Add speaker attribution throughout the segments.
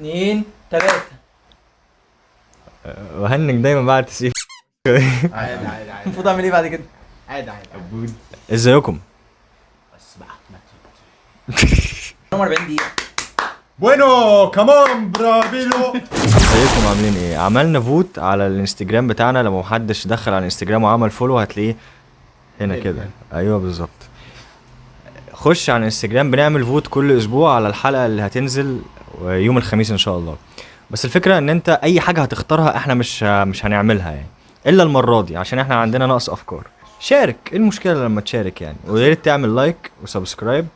Speaker 1: 2 3.
Speaker 2: وهنك دايما بعد تسقيف.
Speaker 3: عادي عادي.
Speaker 1: المفروض اعمل ايه بعد كده؟
Speaker 3: عادي.
Speaker 2: ازيكم؟
Speaker 3: بس بقى
Speaker 1: 40 دقيقة.
Speaker 4: بوينو كمان برافيلو.
Speaker 2: ازيكم عاملين ايه؟ عملنا فوت على الانستجرام بتاعنا، لما محدش دخل على الانستجرام وعمل فولو هتلاقيه هنا كده. ايوه بالظبط. خش على الانستجرام، بنعمل فوت كل اسبوع على الحلقه اللي هتنزل يوم الخميس ان شاء الله. بس الفكره ان انت اي حاجه هتختارها احنا مش هنعملها يعني، الا المره دي عشان احنا عندنا نقص افكار. شارك، ايه المشكله لما تشارك يعني؟ ويا ريت تعمل لايك وسبسكرايب،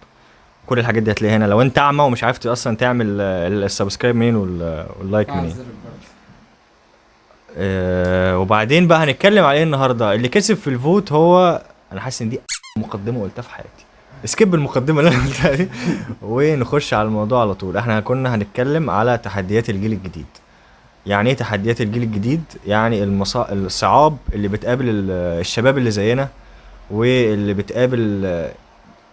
Speaker 2: كل الحاجات دي هتلاقيها هنا. لو انت اعمى ومش عارف اصلا تعمل السبسكرايب منين واللايك منين. وبعدين بقى هنتكلم على ايه النهارده. اللي كسب في الفوت هو، انا حاسس ان دي مقدمه قلتها في حياتي، سكيب المقدمه اللي انا قلتها دي ونخش على الموضوع على طول. احنا كنا هنتكلم على تحديات الجيل الجديد. يعني ايه تحديات الجيل الجديد؟ يعني الصعاب اللي بتقابل الشباب اللي زينا، واللي بتقابل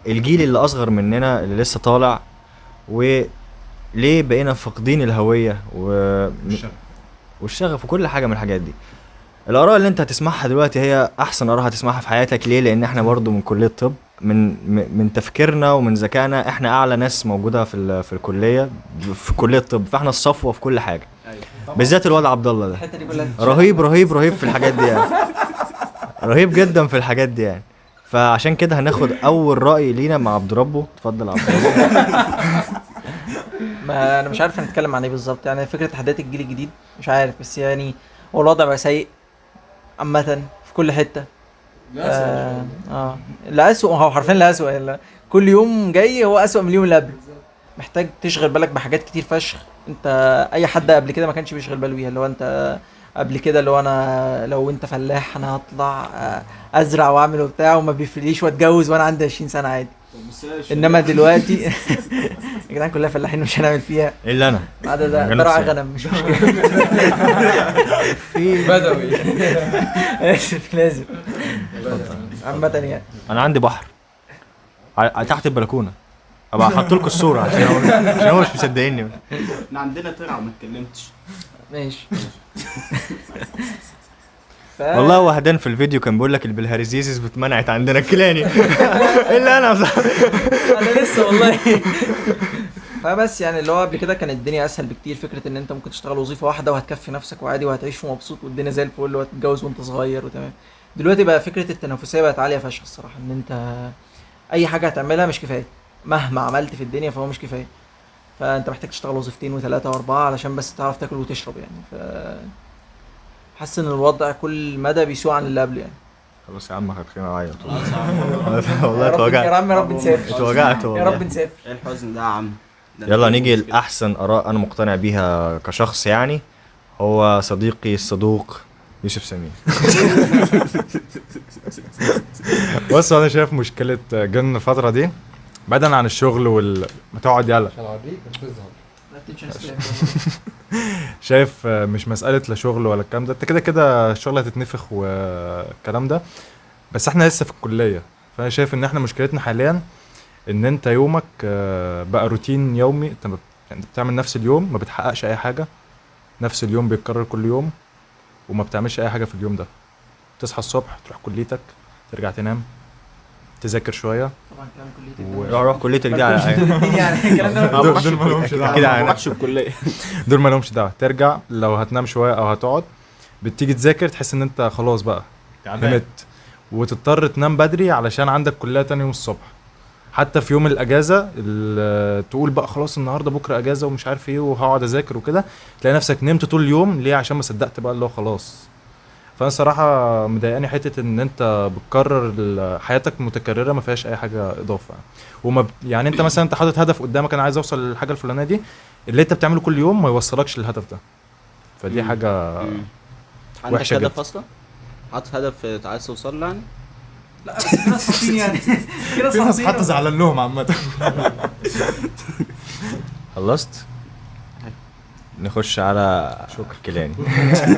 Speaker 2: الجيل اللي اصغر مننا اللي لسه طالع، وليه بقينا فاقدين الهويه والشغف وكل حاجه من الحاجات دي. الاراء اللي انت هتسمعها دلوقتي هي احسن اراء هتسمعها في حياتك. ليه؟ لان احنا برضو من كليه طب، من تفكيرنا ومن ذكائنا احنا اعلى ناس موجوده في الكليه، في كليه طب، فاحنا الصفوه في كل حاجه. بالذات الواد عبد الله ده
Speaker 1: الحتة دي كلها
Speaker 2: رهيب في الحاجات دي يعني. رهيب جدا في الحاجات دي يعني. فعشان كده هناخد اول راي لينا مع عبد ربه. اتفضل يا عبد ربه.
Speaker 1: ما انا مش عارف هنتكلم عن ايه بالظبط. يعني فكرة تحديات الجيل الجديد مش عارف، بس يعني هو الوضع بقى سيء عامة في كل حتة. لا أسوأ، هو حرفيا لا أسوأ يعني. كل يوم جاي هو أسوأ من اليوم اللي قبله. محتاج تشغل بالك بحاجات كتير فشخ. انت اي حد قبل كده ما كانش بيشغل باله بيها. اللي هو انت قبل كده، اللي هو انا لو انت فلاح انا هطلع ازرع واعمل وبتاع وما بيفرقليش واتجوز وانا عندي 20 سنه عادي. انما دلوقتي يا جدعان كلها فلاحين مش هنعمل فيها
Speaker 2: الا انا
Speaker 1: ما عدا ده راعي غنم مش مشكله.
Speaker 3: في بدوي.
Speaker 1: اسف لازم عامه يعني.
Speaker 2: انا عندي بحر تحت البلكونه، ابقى احط لكم الصوره عشان هو مش مصدقيني.
Speaker 3: احنا عندنا ترعه وما اتكلمتش.
Speaker 1: ماشي.
Speaker 2: والله وحدان في الفيديو كان بيقول لك البلهارزيزيس بتمنعت عندنا الكلاني. الا انا
Speaker 1: انا لسه والله. فبس يعني اللي هو قبل كده كانت الدنيا اسهل بكتير. فكره ان انت ممكن تشتغل وظيفه واحده وهتكفي نفسك وعادي وهتعيش ومبسوط والدنيا زي الفل وهتتجوز وانت صغير وتمام. دلوقتي بقى فكره التنافسيه بقت عاليه فشخ الصراحه. ان انت اي حاجه هتعملها مش كفايه، مهما عملت في الدنيا فهو مش كفايه. فانت محتاج تشتغل وظيفتين وثلاثه واربعه علشان بس تعرف تاكل وتشرب يعني. حاسس ان الوضع كل مدى بيسوء عن اللي قبل يعني.
Speaker 2: خلاص يا عم هتخيم اعيط والله.
Speaker 1: يا
Speaker 2: اتوجعت
Speaker 1: رب يا رب نسافر.
Speaker 2: اتوجعت
Speaker 1: يا
Speaker 2: والله.
Speaker 1: رب نسافر.
Speaker 3: ايه الحزن ده يا عم؟
Speaker 2: يلا نيجي لاحسن اراء انا مقتنع بيها كشخص يعني. هو صديقي الصدوق يوسف سمير.
Speaker 4: بص انا شايف مشكله جن الفتره دي بعيدا عن الشغل ما تقعد يلا. شايف مش مساله لا شغل ولا الكلام ده، انت كده كده الشغل هتتنفخ والكلام ده، بس احنا لسه في الكليه. فانا شايف ان احنا مشكلتنا حاليا ان انت يومك بقى روتين يومي. انت يعني بتعمل نفس اليوم، ما بتحققش اي حاجه، نفس اليوم بيتكرر كل يوم وما بتعملش اي حاجه في اليوم ده. تصحى الصبح تروح كليتك، ترجع تنام، تذاكر شويه،
Speaker 1: طبعا كلام كليتك
Speaker 2: روح كليتك دي على
Speaker 1: يعني الكلام ده
Speaker 4: دول ما لهمش دعوه
Speaker 2: كده
Speaker 3: ما
Speaker 2: يعني.
Speaker 3: راحش الكليه.
Speaker 4: دول ما لهمش دعوه. ترجع لو هتنام شويه او هتقعد، بتيجي تذاكر تحس ان انت خلاص بقى نمت، وتضطر تنام بدري علشان عندك كليه تاني يوم الصبح. حتى في يوم الاجازه تقول بقى خلاص النهارده بكره اجازه ومش عارف ايه وهقعد اذاكر وكده، تلاقي نفسك نمت طول اليوم. ليه؟ عشان ما صدقت بقى اللي هو خلاص. فانا صراحه مضايقاني حته ان انت بتكرر حياتك متكرره ما فيهاش اي حاجه اضافه. يعني انت مثلا انت حاطط هدف قدامك، انا عايز اوصل للحاجه الفلانيه دي، اللي انت بتعمله كل يوم ما يوصلكش للهدف ده. فدي حاجه
Speaker 3: عندك
Speaker 4: وحشة
Speaker 3: هدف
Speaker 4: جدا.
Speaker 3: اصلا؟ حاطط هدف عايز توصل له يعني؟
Speaker 1: لا بس في ناس حاطين يعني. في ناس
Speaker 4: في ناس
Speaker 1: حاطين
Speaker 4: حتى زعلان لهم عامه.
Speaker 2: خلصت؟ نخش على شكر كلاني.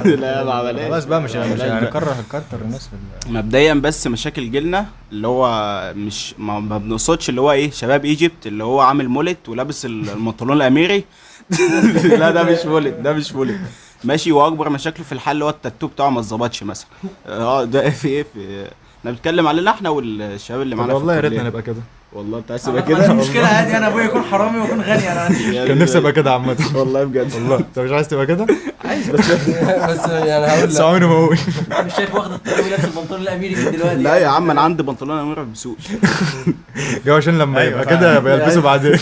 Speaker 3: لا ما عملهاش.
Speaker 2: خلاص بقى مش هنكرر الناس
Speaker 3: مبدئيا بس مشاكل جيلنا اللي هو مش ما بنقصدش اللي هو ايه شباب ايجيبت اللي هو عامل مولت ولابس البنطلون الاميري. لا ده مش مولد، ده مش مولد ماشي. واكبر مشاكله في الحل هو التاتو بتاعه ما اتظبطش مثلا. ده في ايه، في احنا بنتكلم علينا احنا والشباب اللي
Speaker 4: طب
Speaker 3: معانا في
Speaker 4: والله يا
Speaker 3: الكلية.
Speaker 4: ريتنا نبقى كده.
Speaker 3: والله انت عايز
Speaker 1: انا
Speaker 3: تبقى
Speaker 1: ما عنديش
Speaker 3: كده.
Speaker 1: مشكله عادي، انا ابويا يكون حرامي ويكون غني، انا عندي
Speaker 4: كان نفسي ابقى كده عامة.
Speaker 3: والله بجد.
Speaker 4: والله انت مش عايز تبقى كده؟
Speaker 3: عايز بس.
Speaker 5: بس يعني هقول
Speaker 4: بس
Speaker 5: لك
Speaker 4: عمري ما اقول.
Speaker 1: مش شايف واخد الطريق ولابس البنطلون الاميري من دلوقتي
Speaker 3: لا
Speaker 1: يعني.
Speaker 3: يا عم انا عندي بنطلون امير ما بلبسوش.
Speaker 4: جو عشان لما يبقى كده يبقى يلبسه بعدين.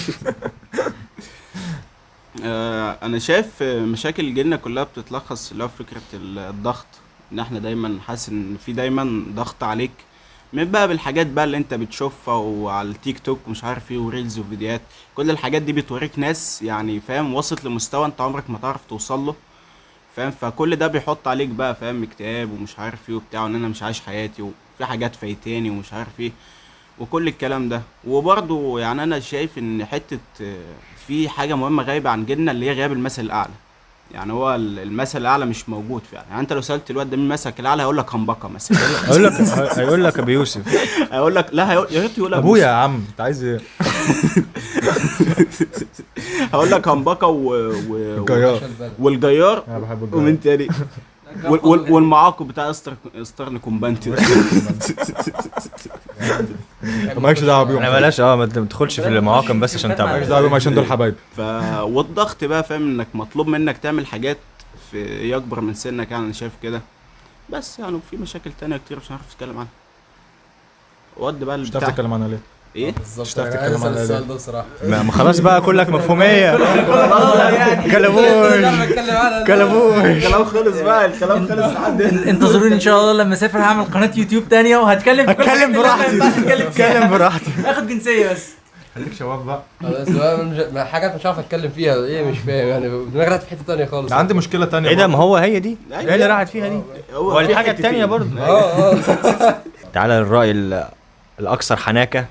Speaker 3: انا شايف مشاكل جيلنا كلها بتتلخص اللي هو فكره الضغط، ان احنا دايما حاسس ان في دايما ضغط عليك من بقى بالحاجات بقى اللي انت بتشوفها وعلى التيك توك ومش عارف ايه وريلز وفيديوهات. كل الحاجات دي بتوريك ناس يعني فاهم وصلت لمستوى انت عمرك ما تعرف توصل له، فاهم. فكل ده بيحط عليك بقى فاهم اكتئاب ومش عارف ايه وبتاع، ان انا مش عايش حياتي وفي حاجات فايتاني ومش عارف ايه وكل الكلام ده. وبرضه يعني انا شايف ان حته في حاجه مهمه غايبه عن جيلنا اللي هي غياب المثل الاعلى. يعني هو المثل الاعلى مش موجود فعلا. يعني انت لو سالت الواد ده مين مثلك الاعلى هيقول لك همبكه مثلا.
Speaker 2: هيقول لك ابو يوسف.
Speaker 3: هيقول لك لا يا ريت يقول
Speaker 4: ابويا يا عم انت عايز ايه؟
Speaker 3: هقول لك همبكه
Speaker 4: الجيار.
Speaker 3: والجيار
Speaker 4: انا بحب الجيار.
Speaker 3: ومين تاني والمعاقب بتاع استرن كومبانتي.
Speaker 4: مالكش دعوه بيهم.
Speaker 2: انا بلاش ما تدخلش في المعاقم بس عشان
Speaker 4: مالكش
Speaker 2: تعمل.
Speaker 4: دعوه بيهم عشان دول حبايبي.
Speaker 3: والضغط بقى فاهم انك مطلوب منك تعمل حاجات في اكبر من سنك، يعني انا شايف كده. بس يعني في مشاكل تانية كتير مش هنعرف نتكلم عنها. ود بقى
Speaker 4: مش
Speaker 3: البتاع
Speaker 4: هتعرف تتكلم عنها ليه؟
Speaker 3: ايه
Speaker 5: بالظبط.
Speaker 4: مش هتعرف
Speaker 5: أنا عايز
Speaker 4: تتكلم عن
Speaker 5: أسأل السؤال
Speaker 4: الإعلام.
Speaker 5: ده بصراحه.
Speaker 2: ما خلاص بقى كلك مفهوميه.
Speaker 1: يعني
Speaker 2: كلموش كلموش.
Speaker 3: الكلام خلص بقى، الكلام خلص لحد
Speaker 1: انتظروني ان شاء الله لما اسافر هعمل قناه يوتيوب تانية وهتكلم في كل
Speaker 2: اتكلم
Speaker 1: حاجة اللي
Speaker 2: براحتي.
Speaker 1: ما ينفعش اتكلم فيها.
Speaker 2: اتكلم براحتي.
Speaker 1: اخد جنسيه بس.
Speaker 4: خليك شباب بقى.
Speaker 5: خلاص بقى حاجات مش عارف اتكلم فيها، ايه مش فاهم يعني، دماغي راحت في حته ثانيه خالص.
Speaker 4: عندي مشكله تانية
Speaker 2: ايه ده؟
Speaker 4: برضه.
Speaker 2: ما هو هي دي
Speaker 3: أيوة.
Speaker 2: هي اللي راحت فيها دي. والحاجه التانيه برضه.
Speaker 5: اه
Speaker 2: تعالى للراي الاكثر حناكه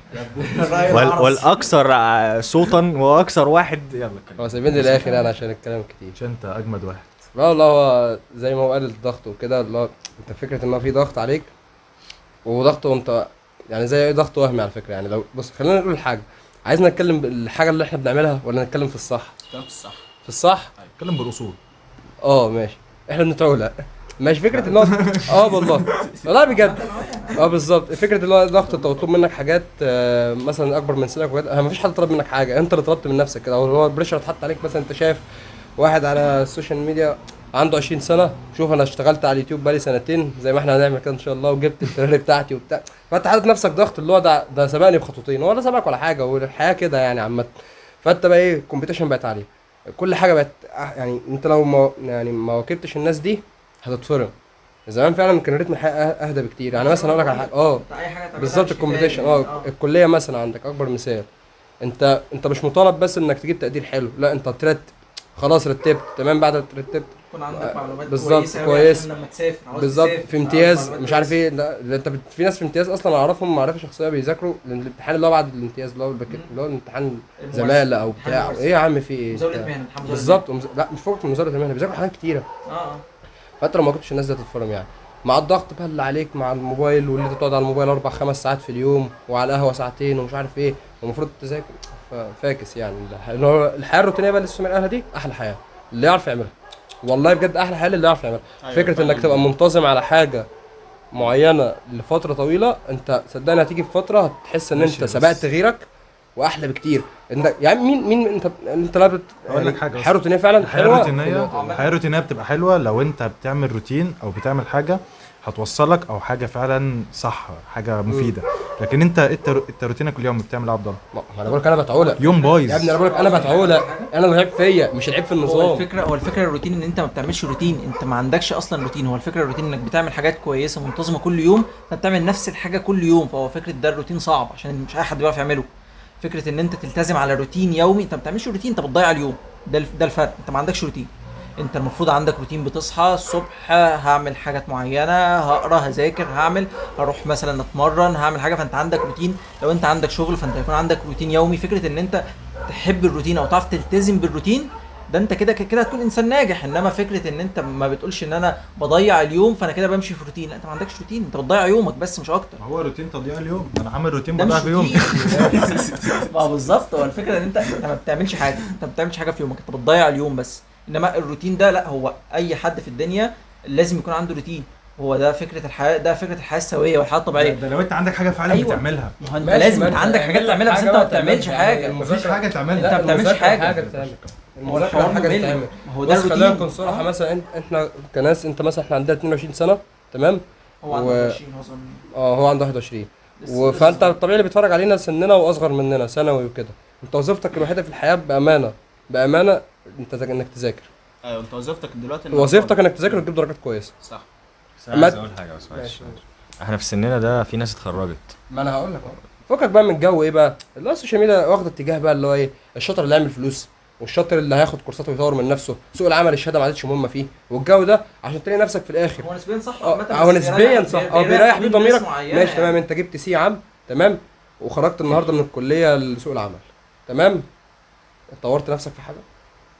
Speaker 2: والاكثر صوتا واكثر واحد. يلا
Speaker 5: هو سايبين لي الاخر يعني عشان الكلام كتير.
Speaker 4: عشان انت اجمد واحد.
Speaker 5: لا والله هو زي ما هو قال الضغط وكده، اللي هو انت فكره ان هو في ضغط عليك وضغط وانت يعني زي ايه ضغط وهمي على فكره. يعني لو بص خلينا نقول حاجه، عايزنا نتكلم بالحاجه اللي احنا بنعملها ولا نتكلم في الصح؟ في الصح.
Speaker 4: اتكلم بالاصول.
Speaker 5: ماشي احنا بنتعولها. ماشي فكره ان هو والله والله بجد. بالظبط فكره اللي هو ضغط انت مطلوب منك حاجات مثلا اكبر من سنك وكده. مفيش حد طلب منك حاجه، انت اللي طلبت من نفسك كده، او هو البريشر اتحط عليك. مثلا انت شايف واحد على السوشيال ميديا عنده 20 سنه، شوف انا اشتغلت على اليوتيوب بقالي سنتين زي ما احنا هنعمل كده ان شاء الله، وجبت الفراري بتاعتي وبتاع. فانت حاطط نفسك ضغط اللي هو ده سبقني بخطوتين، ولا سبقك ولا حاجه، والحياه كده يعني عامه. فانت بقى ايه الكومبيتيشن بقت عاليه، كل حاجه بقت يعني انت لو ما واكبتش الناس دي هتتفرم. زمان فعلا كان رتم الحياه اهدى بكتير. يعني مثلا اقول لك على حاجه بالظبط الكومبيتيشن. الكليه مثلا عندك اكبر مثال، انت مش مطالب بس انك تجيب تقدير حلو، لا انت ترتب خلاص، رتبت تمام. بعد ما ترتبت
Speaker 1: يكون عندك معلومات
Speaker 5: بالظبط
Speaker 1: كويسه
Speaker 5: كويس.
Speaker 1: عشان لما تسافر عاوز
Speaker 5: بالظبط
Speaker 1: تسافر،
Speaker 5: في امتياز
Speaker 1: معلومات
Speaker 5: مش عارف
Speaker 1: كويسة.
Speaker 5: ايه. لا انت في ناس في امتياز اصلا اعرفهم معرفه شخصيه بيذاكروا الامتحان اللي هو بعد الامتياز اللي هو اللي هو الامتحان زماله او بتاع.
Speaker 1: الممارسة.
Speaker 5: ايه يا عم في ايه
Speaker 1: مزاوله مهنه، امتحان مزاولة
Speaker 5: بالظبط لا مش فوق من مزاوله المهنه، بيذاكروا حاجات كتيره.
Speaker 1: مهنة.
Speaker 5: فانت لو ما كنتش الناس دي هتتفرم يعني، مع الضغط بقى اللي عليك مع الموبايل، واللي انت تقعد على الموبايل 4-5 ساعات في اليوم، وعلى القهوه ساعتين ومش عارف ايه، والمفروض تذاكر. فاكس يعني الحياه الروتينيه بقى اللي استثمر اهلها دي احلى حياه اللي يعرف يعملها. والله بجد احلى حياه اللي يعرف يعملها.
Speaker 3: أيوة
Speaker 5: فكره
Speaker 3: فعلاً.
Speaker 5: انك تبقى منتظم على حاجه معينه لفتره طويله، انت صدقني هتيجي في فتره هتحس ان
Speaker 4: ماشي
Speaker 5: انت
Speaker 4: بس.
Speaker 5: سبقت غيرك واحلى بكتير. انت يعني مين انت لا
Speaker 4: أقول لك حاجة
Speaker 5: الحياه الروتينيه فعلا
Speaker 4: الحياه
Speaker 5: حلوة.
Speaker 4: الروتينيه بتبقى حلوه لو انت بتعمل روتين او بتعمل حاجه هتوصلك، او حاجه فعلا صح، حاجه مفيده. لكن انت روتينك اليوم بتعمل ايه يا عبد الله؟
Speaker 5: ما انا بقول لك انا بتعولق
Speaker 4: يوم بايظ
Speaker 5: يا ابني. انا بقول لك انا بتعولق، انا العيب فيا مش العيب في
Speaker 1: هو
Speaker 5: النظام.
Speaker 1: الفكره الروتين ان انت ما بتعملش روتين، انت ما عندكش اصلا روتين. هو الفكره الروتين انك بتعمل حاجات كويسه منتظمه كل يوم، انت بتعمل نفس الحاجه كل يوم. فهو فكره ده الروتين صعب عشان مش اي حد بيعرف يعمله. فكره ان انت تلتزم على روتين يومي، انت ما بتعملش روتين، انت بتضيع اليوم. ده الفرق، انت ما عندكش روتين. انت المفروض عندك روتين، بتصحى الصبح هعمل حاجات معينه، هقرا، هذاكر، هروح مثلا اتمرن، هعمل حاجه. فانت عندك روتين. لو انت عندك شغل فانت هيكون عندك روتين يومي. فكره ان انت تحب الروتين او تعرف تلتزم بالروتين ده انت كده كده هتكون انسان ناجح. انما فكره ان انت ما بتقولش ان انا بضيع اليوم فانا كده بمشي في روتين، لا انت ما عندكش روتين، انت بتضيع يومك بس مش اكتر.
Speaker 4: ما هو روتين تضييع اليوم، انا عامل روتين
Speaker 1: ده مش
Speaker 4: بضيع في يوم.
Speaker 1: روتين. ما هو بالظبط، هو الفكره ان انت ما بتعملش حاجه، انت ما بتعملش حاجه في يومك، انت بتضيع اليوم بس. انما الروتين ده لا، هو اي حد في الدنيا لازم يكون عنده روتين. هو ده فكره الحياه، ده فكره الحياه السويه والحياه الطبيعيه.
Speaker 4: ده لو انت عندك حاجه فعلا
Speaker 1: أيوة.
Speaker 4: بتعملها.
Speaker 1: ما هو انت
Speaker 5: ماشي،
Speaker 1: لازم
Speaker 5: ما
Speaker 1: يبقى
Speaker 5: انت
Speaker 1: عندك حاجات تعملها، بس انت ما بتعملش حاجه.
Speaker 4: مفيش حاجه تعملها.
Speaker 1: انت ما بتعملش
Speaker 5: المذاكرة
Speaker 1: حاجة.
Speaker 5: تتعمل.
Speaker 1: هو
Speaker 5: المذاكره
Speaker 1: الحوار
Speaker 5: حاجه
Speaker 1: ممل.
Speaker 5: تتعمل.
Speaker 1: ما هو ده
Speaker 5: بص خلينا
Speaker 1: الروتين.
Speaker 5: نكون صراحه، مثلا احنا كناس، انت مثلا احنا عندنا 22 سنه تمام.
Speaker 1: هو عنده 20 هو صغير.
Speaker 5: هو عنده 21.
Speaker 1: لسه
Speaker 5: فانت
Speaker 1: صغير.
Speaker 5: الطبيعي اللي بيتفرج علينا سننا واصغر مننا ثانوي وكده. انت وظيفتك الوحيده في الحياه بامانه انك تذاكر.
Speaker 3: ايوه انت وظيفتك دلوقتي
Speaker 5: وظيفتك انك تذاكر وتجيب درجات كويسه.
Speaker 3: صح.
Speaker 2: بس انا
Speaker 5: ما-
Speaker 2: عايز اقول حاجه بس معلش.
Speaker 5: ماشي.
Speaker 2: احنا في سننا ده في ناس اتخرجت.
Speaker 5: ما انا هقول لك فكك بقى من الجو ايه بقى اللي هو السوشيال ميديا واخد اتجاه بقى اللي هو ايه، الشاطر اللي هيعمل فلوس والشاطر اللي هياخد كورسات ويطور من نفسه، سوق العمل الشهاده ما عادتش مهمه فيه، والجو ده عشان تلاقي نفسك في الاخر.
Speaker 1: هو نسبيا صح
Speaker 5: اه
Speaker 1: عامة،
Speaker 5: هو
Speaker 1: بس
Speaker 5: نسبيا صح، بيريح بيه
Speaker 1: حدود ناس
Speaker 5: ضميرك.
Speaker 1: معينة
Speaker 5: ماشي
Speaker 1: يعني.
Speaker 5: تمام، انت جبت سي عام تمام، وخرجت النهارده من الكليه لسوق العمل تمام، طورت نفسك في حاجه؟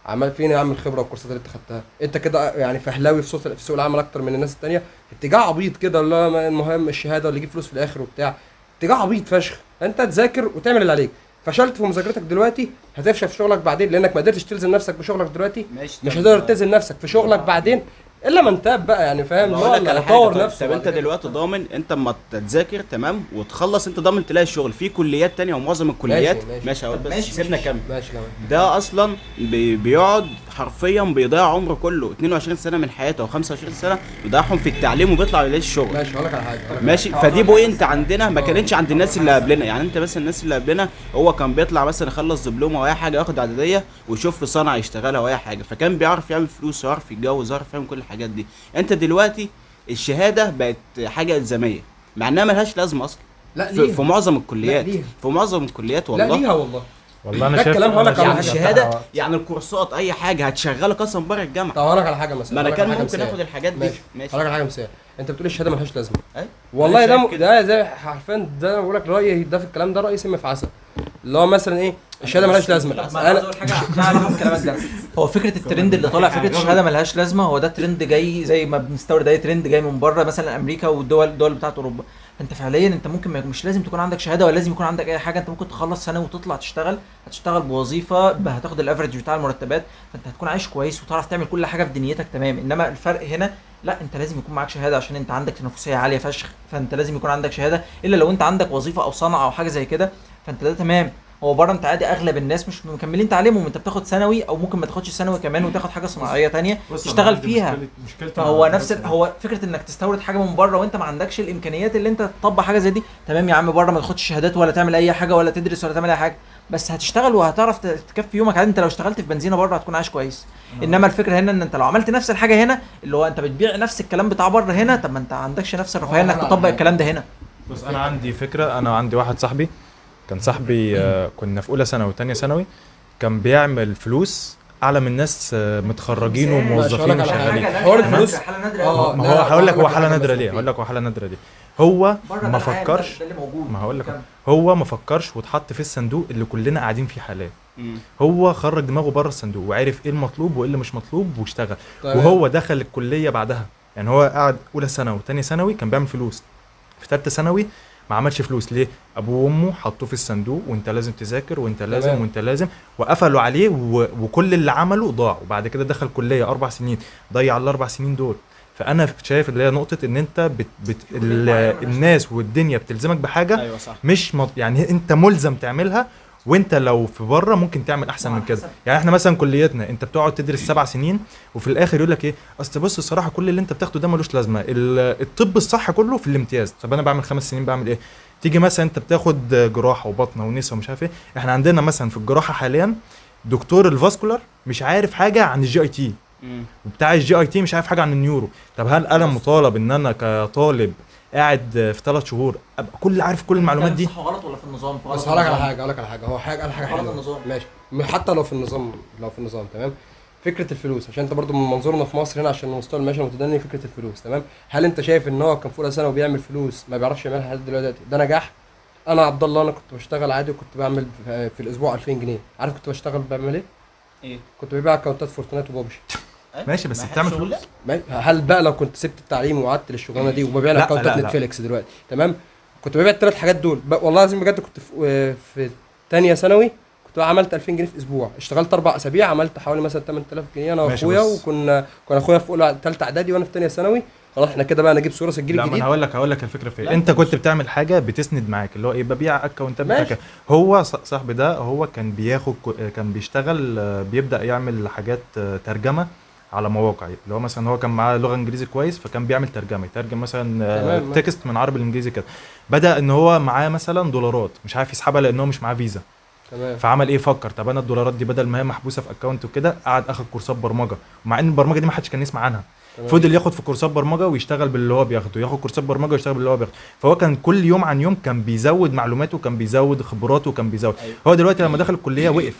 Speaker 5: عمال فين يا عم الخبره والكورسات اللي انت خدتها؟ انت كده يعني فهلاوي في سوق العمل اكتر من الناس التانيه، اتجاه عبيط كده اللي هو المهم الشهاده واللي يجيب فلوس في الاخر وبتاع، اتجاه عبيط فشخ. انت تذاكر وتعمل اللي عليك، فشلت في مذاكرتك دلوقتي هتفشل في شغلك بعدين، لانك ما قدرتش تلزم نفسك بشغلك دلوقتي،
Speaker 3: ماشي.
Speaker 5: مش
Speaker 3: طب-
Speaker 5: هتقدر تلزم نفسك في شغلك بعدين الا من تاب بقى، يعني فاهم؟
Speaker 3: بقول لك على حاجه.
Speaker 5: يطور
Speaker 3: طيب
Speaker 5: نفسه.
Speaker 3: طب انت دلوقتي ضامن انت اما تذاكر تمام وتخلص، انت ضامن تلاقي شغل في كليات تانية ومعظم الكليات
Speaker 5: ماشي.
Speaker 3: ماشي اقول بس
Speaker 1: ماشي،
Speaker 3: سيبنا
Speaker 1: ماشي.
Speaker 3: كمل.
Speaker 5: ماشي كمان.
Speaker 3: ده اصلا بيقعد حرفيا بيضيع عمره كله 22 سنه من حياته او 25 سنه بيضيعهم في التعليم وبيطلع يلاقي الشغل.
Speaker 5: ماشي هقول لك على حاجه.
Speaker 3: ماشي. فدي بوينت عندنا ما كانتش عند الناس اللي قبلنا. يعني انت مثلا الناس اللي قبلنا هو كان بيطلع مثلا يخلص دبلومه او اي حاجه ياخد اعداديه ويشوف في صنعه يشتغلها او اي حاجه، فكان بيعرف يعمل فلوس ويعرف يتجوز ويعرف يعمل كل الحاجات دي. انت دلوقتي الشهاده بقت حاجه الزاميه مع انها ملهاش لازمه اصلا
Speaker 5: لا
Speaker 3: في,
Speaker 5: ليها.
Speaker 3: في معظم الكليات.
Speaker 5: لا، ليها.
Speaker 3: في معظم الكليات
Speaker 5: لا
Speaker 3: والله.
Speaker 5: ليها والله.
Speaker 4: والله انا
Speaker 5: ده
Speaker 4: شايف
Speaker 5: الكلام هقول لك على
Speaker 3: يعني
Speaker 5: حاجة.
Speaker 3: الشهاده يعني الكورسات اي حاجه هتشغلك اصلا بره الجامعه.
Speaker 5: طب هقول لك على حاجه مثلا.
Speaker 3: ما انا
Speaker 5: هقول لك
Speaker 3: كان
Speaker 5: على حاجة
Speaker 3: ممكن
Speaker 5: مثال.
Speaker 3: اخد الحاجات دي.
Speaker 5: ماشي.
Speaker 3: ماشي.
Speaker 5: هقول لك على حاجه مثال، انت بتقول الشهاده ملهاش لازمه.
Speaker 3: أي.
Speaker 5: والله
Speaker 3: أنا
Speaker 5: ده
Speaker 3: شايف كده.
Speaker 5: ده زي حرفيا ده انا بقول لك رايي ده في الكلام ده راي سم في عسل، اللي هو مثلا ايه الشهاده ملهاش لازمه.
Speaker 1: ما انا عايز اقول حاجه عن كلامك ده. هو فكره الترند اللي طالع فكره الشهاده ملهاش لازمه، هو ده ترند جاي زي ما بنستورد اي ترند جاي من بره مثلا امريكا والدول بتاعت اوروبا. انت فعليا انت ممكن مش لازم تكون عندك شهاده ولا لازم يكون عندك اي حاجه، انت ممكن تخلص سنه وتطلع تشتغل، هتشتغل بوظيفه هتاخد الافرج بتاع المرتبات، فانت هتكون عايش كويس وتعرف تعمل كل حاجه في دنيتك تمام. انما الفرق هنا لا، انت لازم يكون معاك شهاده عشان انت عندك تنافسيه عاليه فشخ، فانت لازم يكون عندك شهاده، الا لو انت عندك وظيفه او صنعه او حاجه زي كده فانت ده تمام. هو بره انت عادي اغلب الناس مش مكملين تعليمهم، انت بتاخد ثانوي او ممكن ما تاخدش ثانوي كمان وتاخد حاجه صناعيه تانية تشتغل فيها. فهو نفس هو فكره انك تستورد حاجه من بره وانت ما عندكش الامكانيات اللي انت تطبق حاجه زي دي، تمام يا عم بره ما تاخدش شهادات ولا تعمل اي حاجه ولا تدرس ولا تعمل اي حاجه، بس هتشتغل وهتعرف تكفي يومك عادي. انت لو اشتغلت في بنزينه بره هتكون عايش كويس. انما الفكره هنا ان انت لو عملت نفس الحاجه هنا اللي هو انت بتبيع نفس الكلام بتاع بره هنا، طب ما انت عندكش نفس الرفاهيه انك تطبق الكلام ده هنا.
Speaker 4: بص انا عندي فكره، انا عندي واحد صاحبي كان صاحبي كنا في اولى ثانوي وثانيه ثانوي، كان بيعمل فلوس اعلى من ناس متخرجين وموظفين وشغالين.
Speaker 5: حوار الفلوس.
Speaker 4: ما هو هقول لك هو حاله نادره ليه، هقول لك هو حاله نادره ليه. هو ما فكرش، ما هقول لك هو ما فكرش واتحط في الصندوق اللي كلنا قاعدين فيه حاليا. هو خرج دماغه بره الصندوق وعرف ايه المطلوب وايه اللي مش مطلوب واشتغل. وهو دخل الكليه بعدها، يعني هو قاعد اولى ثانوي وثانيه ثانوي كان بيعمل فلوس، في ثالثه ثانوي ما عملش فلوس. ليه؟ ابوه وامه حطوه في الصندوق وانت لازم تذاكر وانت لازم
Speaker 5: تمام.
Speaker 4: وانت لازم، وقفلوا عليه وكل اللي عمله ضاع. وبعد كده دخل كليه 4 سنين ضيع ال4 سنين دول. فانا شايف اللي هي نقطه ان انت الناس والدنيا بتلزمك بحاجه
Speaker 3: ايوه صح.
Speaker 4: مش يعني انت ملزم تعملها، وانت لو في بره ممكن تعمل احسن من كده. يعني احنا مثلا كليتنا انت بتقعد تدرس 7 سنين وفي الاخر يقول لك ايه، اصل بص الصراحه كل اللي انت بتاخده ده ملوش لازمه، الطب الصح كله في الامتياز. طب انا بعمل 5 سنين بعمل ايه؟ تيجي مثلا انت بتاخد جراحه وبطنه ونسا ومش عارف ايه، احنا عندنا مثلا في الجراحه حاليا دكتور الفاسكولار مش عارف حاجه عن الجي اي تي، وبتاع الجي اي تي مش عارف حاجه عن النيورو. طب هل انا مطالب ان انا كطالب قاعد في 3 شهور ابقى عارف كل المعلومات دي؟
Speaker 1: صح وغلط ولا في النظام؟
Speaker 5: بس هقول لك على حاجه، هو حاجه قال حاجه
Speaker 1: غلط
Speaker 5: حلوه.
Speaker 1: النظام.
Speaker 5: ماشي حتى لو في النظام تمام. فكره الفلوس عشان انت برضو من منظورنا في مصر هنا عشان مستوى المعيشه المتدني فكره الفلوس تمام. هل انت شايف ان هو كان في اولى ثانوي وبيعمل فلوس ما بيعرفش يعملها لحد دلوقتي ده نجاح؟ انا عبد الله انا كنت بشتغل عادي وكنت بعمل في الاسبوع 2000 جنيه. عارف كنت بشتغل بعمل ايه؟
Speaker 3: ايه
Speaker 5: كنت ببيع اكونتات فورتنايت وبابجي.
Speaker 4: ماشي بس
Speaker 3: ما
Speaker 4: بتعمل
Speaker 3: حدش
Speaker 4: فلوس.
Speaker 5: هل بقى لو كنت سبت التعليم وقعدت للشغلانه دي وببيع
Speaker 4: لا،
Speaker 5: اكونتات
Speaker 4: لا، لا.
Speaker 5: نتفليكس دلوقتي تمام، كنت ببيع الثلاث حاجات دول والله العظيم بجد كنت في ثانيه ثانوي كنت بقى عملت 2000 جنيه في اسبوع، اشتغلت 4 اسابيع عملت حوالي مثلا 8000 جنيه انا
Speaker 4: ماشي،
Speaker 5: واخويا،
Speaker 4: بص.
Speaker 5: كان اخويا في اولى ثالثه اعدادي وانا في ثانيه ثانوي. خلاص احنا كده بقى نجيب صوره الجيل
Speaker 4: لا، ما
Speaker 5: الجديد.
Speaker 4: انا هقول لك الفكره في
Speaker 3: لا،
Speaker 4: ايه. انت
Speaker 3: انت
Speaker 4: كنت
Speaker 3: مش-
Speaker 4: بتعمل حاجه بتسند معاك، اللي هو ايه، ببيع اكونتات
Speaker 5: ماشي.
Speaker 4: بتاعك. هو صاحبي ده هو كان بياخد كان بيشتغل، بيبدا يعمل حاجات ترجمه على مواقع، اللي هو مثلا هو كان معاه لغه انجليزي كويس فكان بيعمل ترجمه، يترجم مثلا
Speaker 5: تمام.
Speaker 4: تكست من عربي لانجليزي كده. بدا ان هو معاه مثلا دولارات مش عارف يسحبها لان هو مش معاه فيزا.
Speaker 5: تمام.
Speaker 4: فعمل ايه، فكر طب انا الدولارات دي بدل ما هي محبوسه في اكونت وكده، قعد اخد كورسات برمجه، ومع ان البرمجه دي ما حدش كان يسمع عنها.
Speaker 5: تمام.
Speaker 4: فضل ياخد في كورسات برمجه ويشتغل باللي هو بياخده، ياخد كورسات برمجه ويشتغل باللي هو بياخده. فهو كان كل يوم عن يوم كان بيزود معلوماته وكان بيزود خبراته وكان بيزود.
Speaker 3: أيوة.
Speaker 4: هو دلوقتي لما دخل الكليه وقف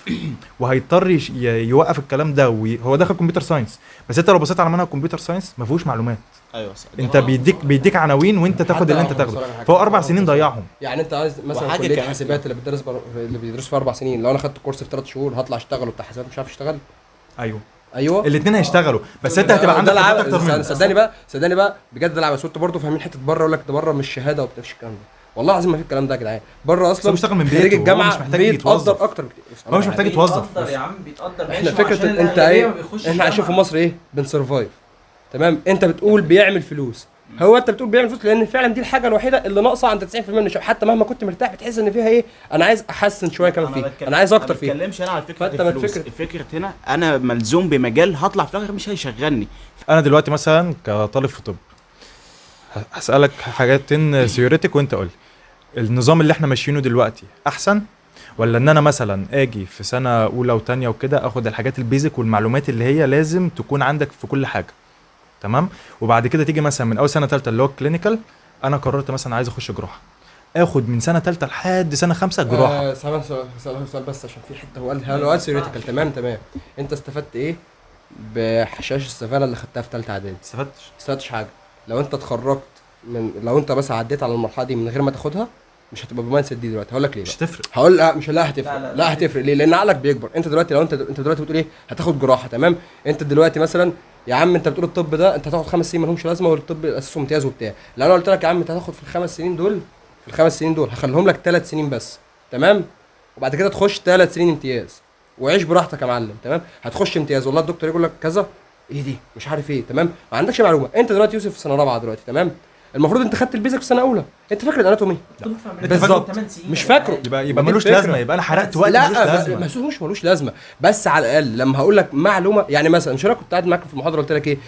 Speaker 4: وهيضطر يوقف الكلام ده. هو دخل كمبيوتر ساينس، بس انت لو بصيت على منهج كمبيوتر ساينس ما فيهوش معلومات.
Speaker 3: ايوه صح.
Speaker 4: انت بيديك عناوين وانت تاخد
Speaker 5: حتى
Speaker 4: اللي انت
Speaker 5: لو
Speaker 4: تاخده.
Speaker 5: بصراحة حاجة.
Speaker 4: فهو 4 سنين ضيعهم.
Speaker 5: يعني انت عايز مثلا
Speaker 3: وحاجة
Speaker 5: كليه
Speaker 3: كمان.
Speaker 5: حاسبات اللي بيدرسوا في 4 سنين، لو انا خدت كورس في 3 شهور هطلع اشتغل وبتاع حسابات مش عارف اشتغل.
Speaker 4: ايوه
Speaker 5: ايوه
Speaker 4: الاثنين هيشتغلوا، بس انت هتبقى عندك
Speaker 5: ده
Speaker 4: خبرات اكتر منه.
Speaker 5: صدقني بقى بجد ده العبث. وانتوا برضه فاهمين حته بره، يقول لك ده بره مش شهاده وبتاع، مش الكلام ده والله العظيم ما في الكلام ده يا جدعان. بره اصلا
Speaker 4: بيشتغل من
Speaker 5: خريج
Speaker 4: بيته، هو
Speaker 5: الجامعه
Speaker 4: مش محتاج يتوظف.
Speaker 5: بيتقدر اكتر بكتير.
Speaker 4: هو مش محتاج يتوظف.
Speaker 1: بيتقدر يا عم، بيتقدر
Speaker 5: احنا
Speaker 1: ماشي،
Speaker 5: فكره
Speaker 1: عشان
Speaker 5: انت
Speaker 1: الأغلبية
Speaker 5: ايه،
Speaker 1: ما بيخشش
Speaker 5: احنا عايشين في
Speaker 1: جامعة.
Speaker 5: مصر ايه، بنسرفايف تمام. انت بتقول بيعمل فلوس، هو انت بتقول بيعمل فلوس لان فعلا دي الحاجه الوحيده اللي ناقصه عند 90% من الشباب. حتى مهما كنت مرتاح بتحس ان فيها ايه، انا عايز احسن شويه كمان فيه، انا عايز اكتر
Speaker 3: ما
Speaker 5: فيه.
Speaker 3: بتكلمش انا على فكره
Speaker 5: فانت من
Speaker 3: الفلوس،
Speaker 5: فكرة-
Speaker 3: الفكره هنا انا ملزوم بمجال هطلع في الاخر مش هيشغلني.
Speaker 4: انا دلوقتي مثلا كطالب في طب هسالك حاجات ثيوريتك وانت قول لي النظام اللي احنا ماشيينه دلوقتي احسن، ولا ان انا مثلا اجي في سنه اولى وثانيه وكده اخد الحاجات البيزك والمعلومات اللي هي لازم تكون عندك في كل حاجه، تمام؟ وبعد كده تيجي مثلا من اول سنه ثالثه اللي هو الكلينيكال، انا قررت مثلا عايز اخش جراحه، اخد من سنه ثالثه لحد سنه 5 جراحه.
Speaker 5: سؤال بس عشان في حته هو قال ثيوريتيكال. تمام. انت استفدت ايه بحشاش السفاله اللي خدتها في ثالثه اعدادي؟
Speaker 4: استفدتش.
Speaker 5: ما استفدتش حاجه. لو انت اتخرجت لو انت بس عديت على المرحله دي من غير ما تاخدها مش هتبقى بالمايند سيت دي دلوقتي. هقول لك ليه
Speaker 4: مش
Speaker 5: بقى.
Speaker 4: تفرق.
Speaker 5: هقول لا مش لا هتفرق.
Speaker 1: لا، لا،
Speaker 5: لا هتفرق ليه؟ لان عقلك بيكبر. انت دلوقتي لو انت دلوقتي بتقول ايه، هتاخد جراحه تمام. انت دلوقتي مثلا يا عم انت بتقول الطب ده انت هتاخد 5 سنين مالهمش لازمه، والطب اساسه امتياز وبتاع. لو انا قلت لك يا عم انت هتاخد في الخمس سنين دول هخليهم لك 3 سنين بس تمام، وبعد كده تخش 3 سنين امتياز وعيش براحتك يا معلم تمام. هتخش امتياز والله الدكتور يقول لك كذا، ايه دي مش عارف ايه تمام، ما عندكش معلومه. انت دلوقتي يوسف في سنه رابعه دلوقتي تمام، المفروض انت خدت البيزك في سنه اولى، انت فاكر الاناتومي بالظبط مش فاكره.
Speaker 4: يبقى
Speaker 5: دي
Speaker 4: ملوش
Speaker 5: الفكرة.
Speaker 4: لازمه، يبقى انا حرقت وقت ملوش
Speaker 5: لا
Speaker 4: لازمه.
Speaker 5: ملوش لازمه، بس على الاقل لما هقول لك معلومه. يعني مثلا مش انا كنت قاعد معاك في المحاضره قلت لك ايه،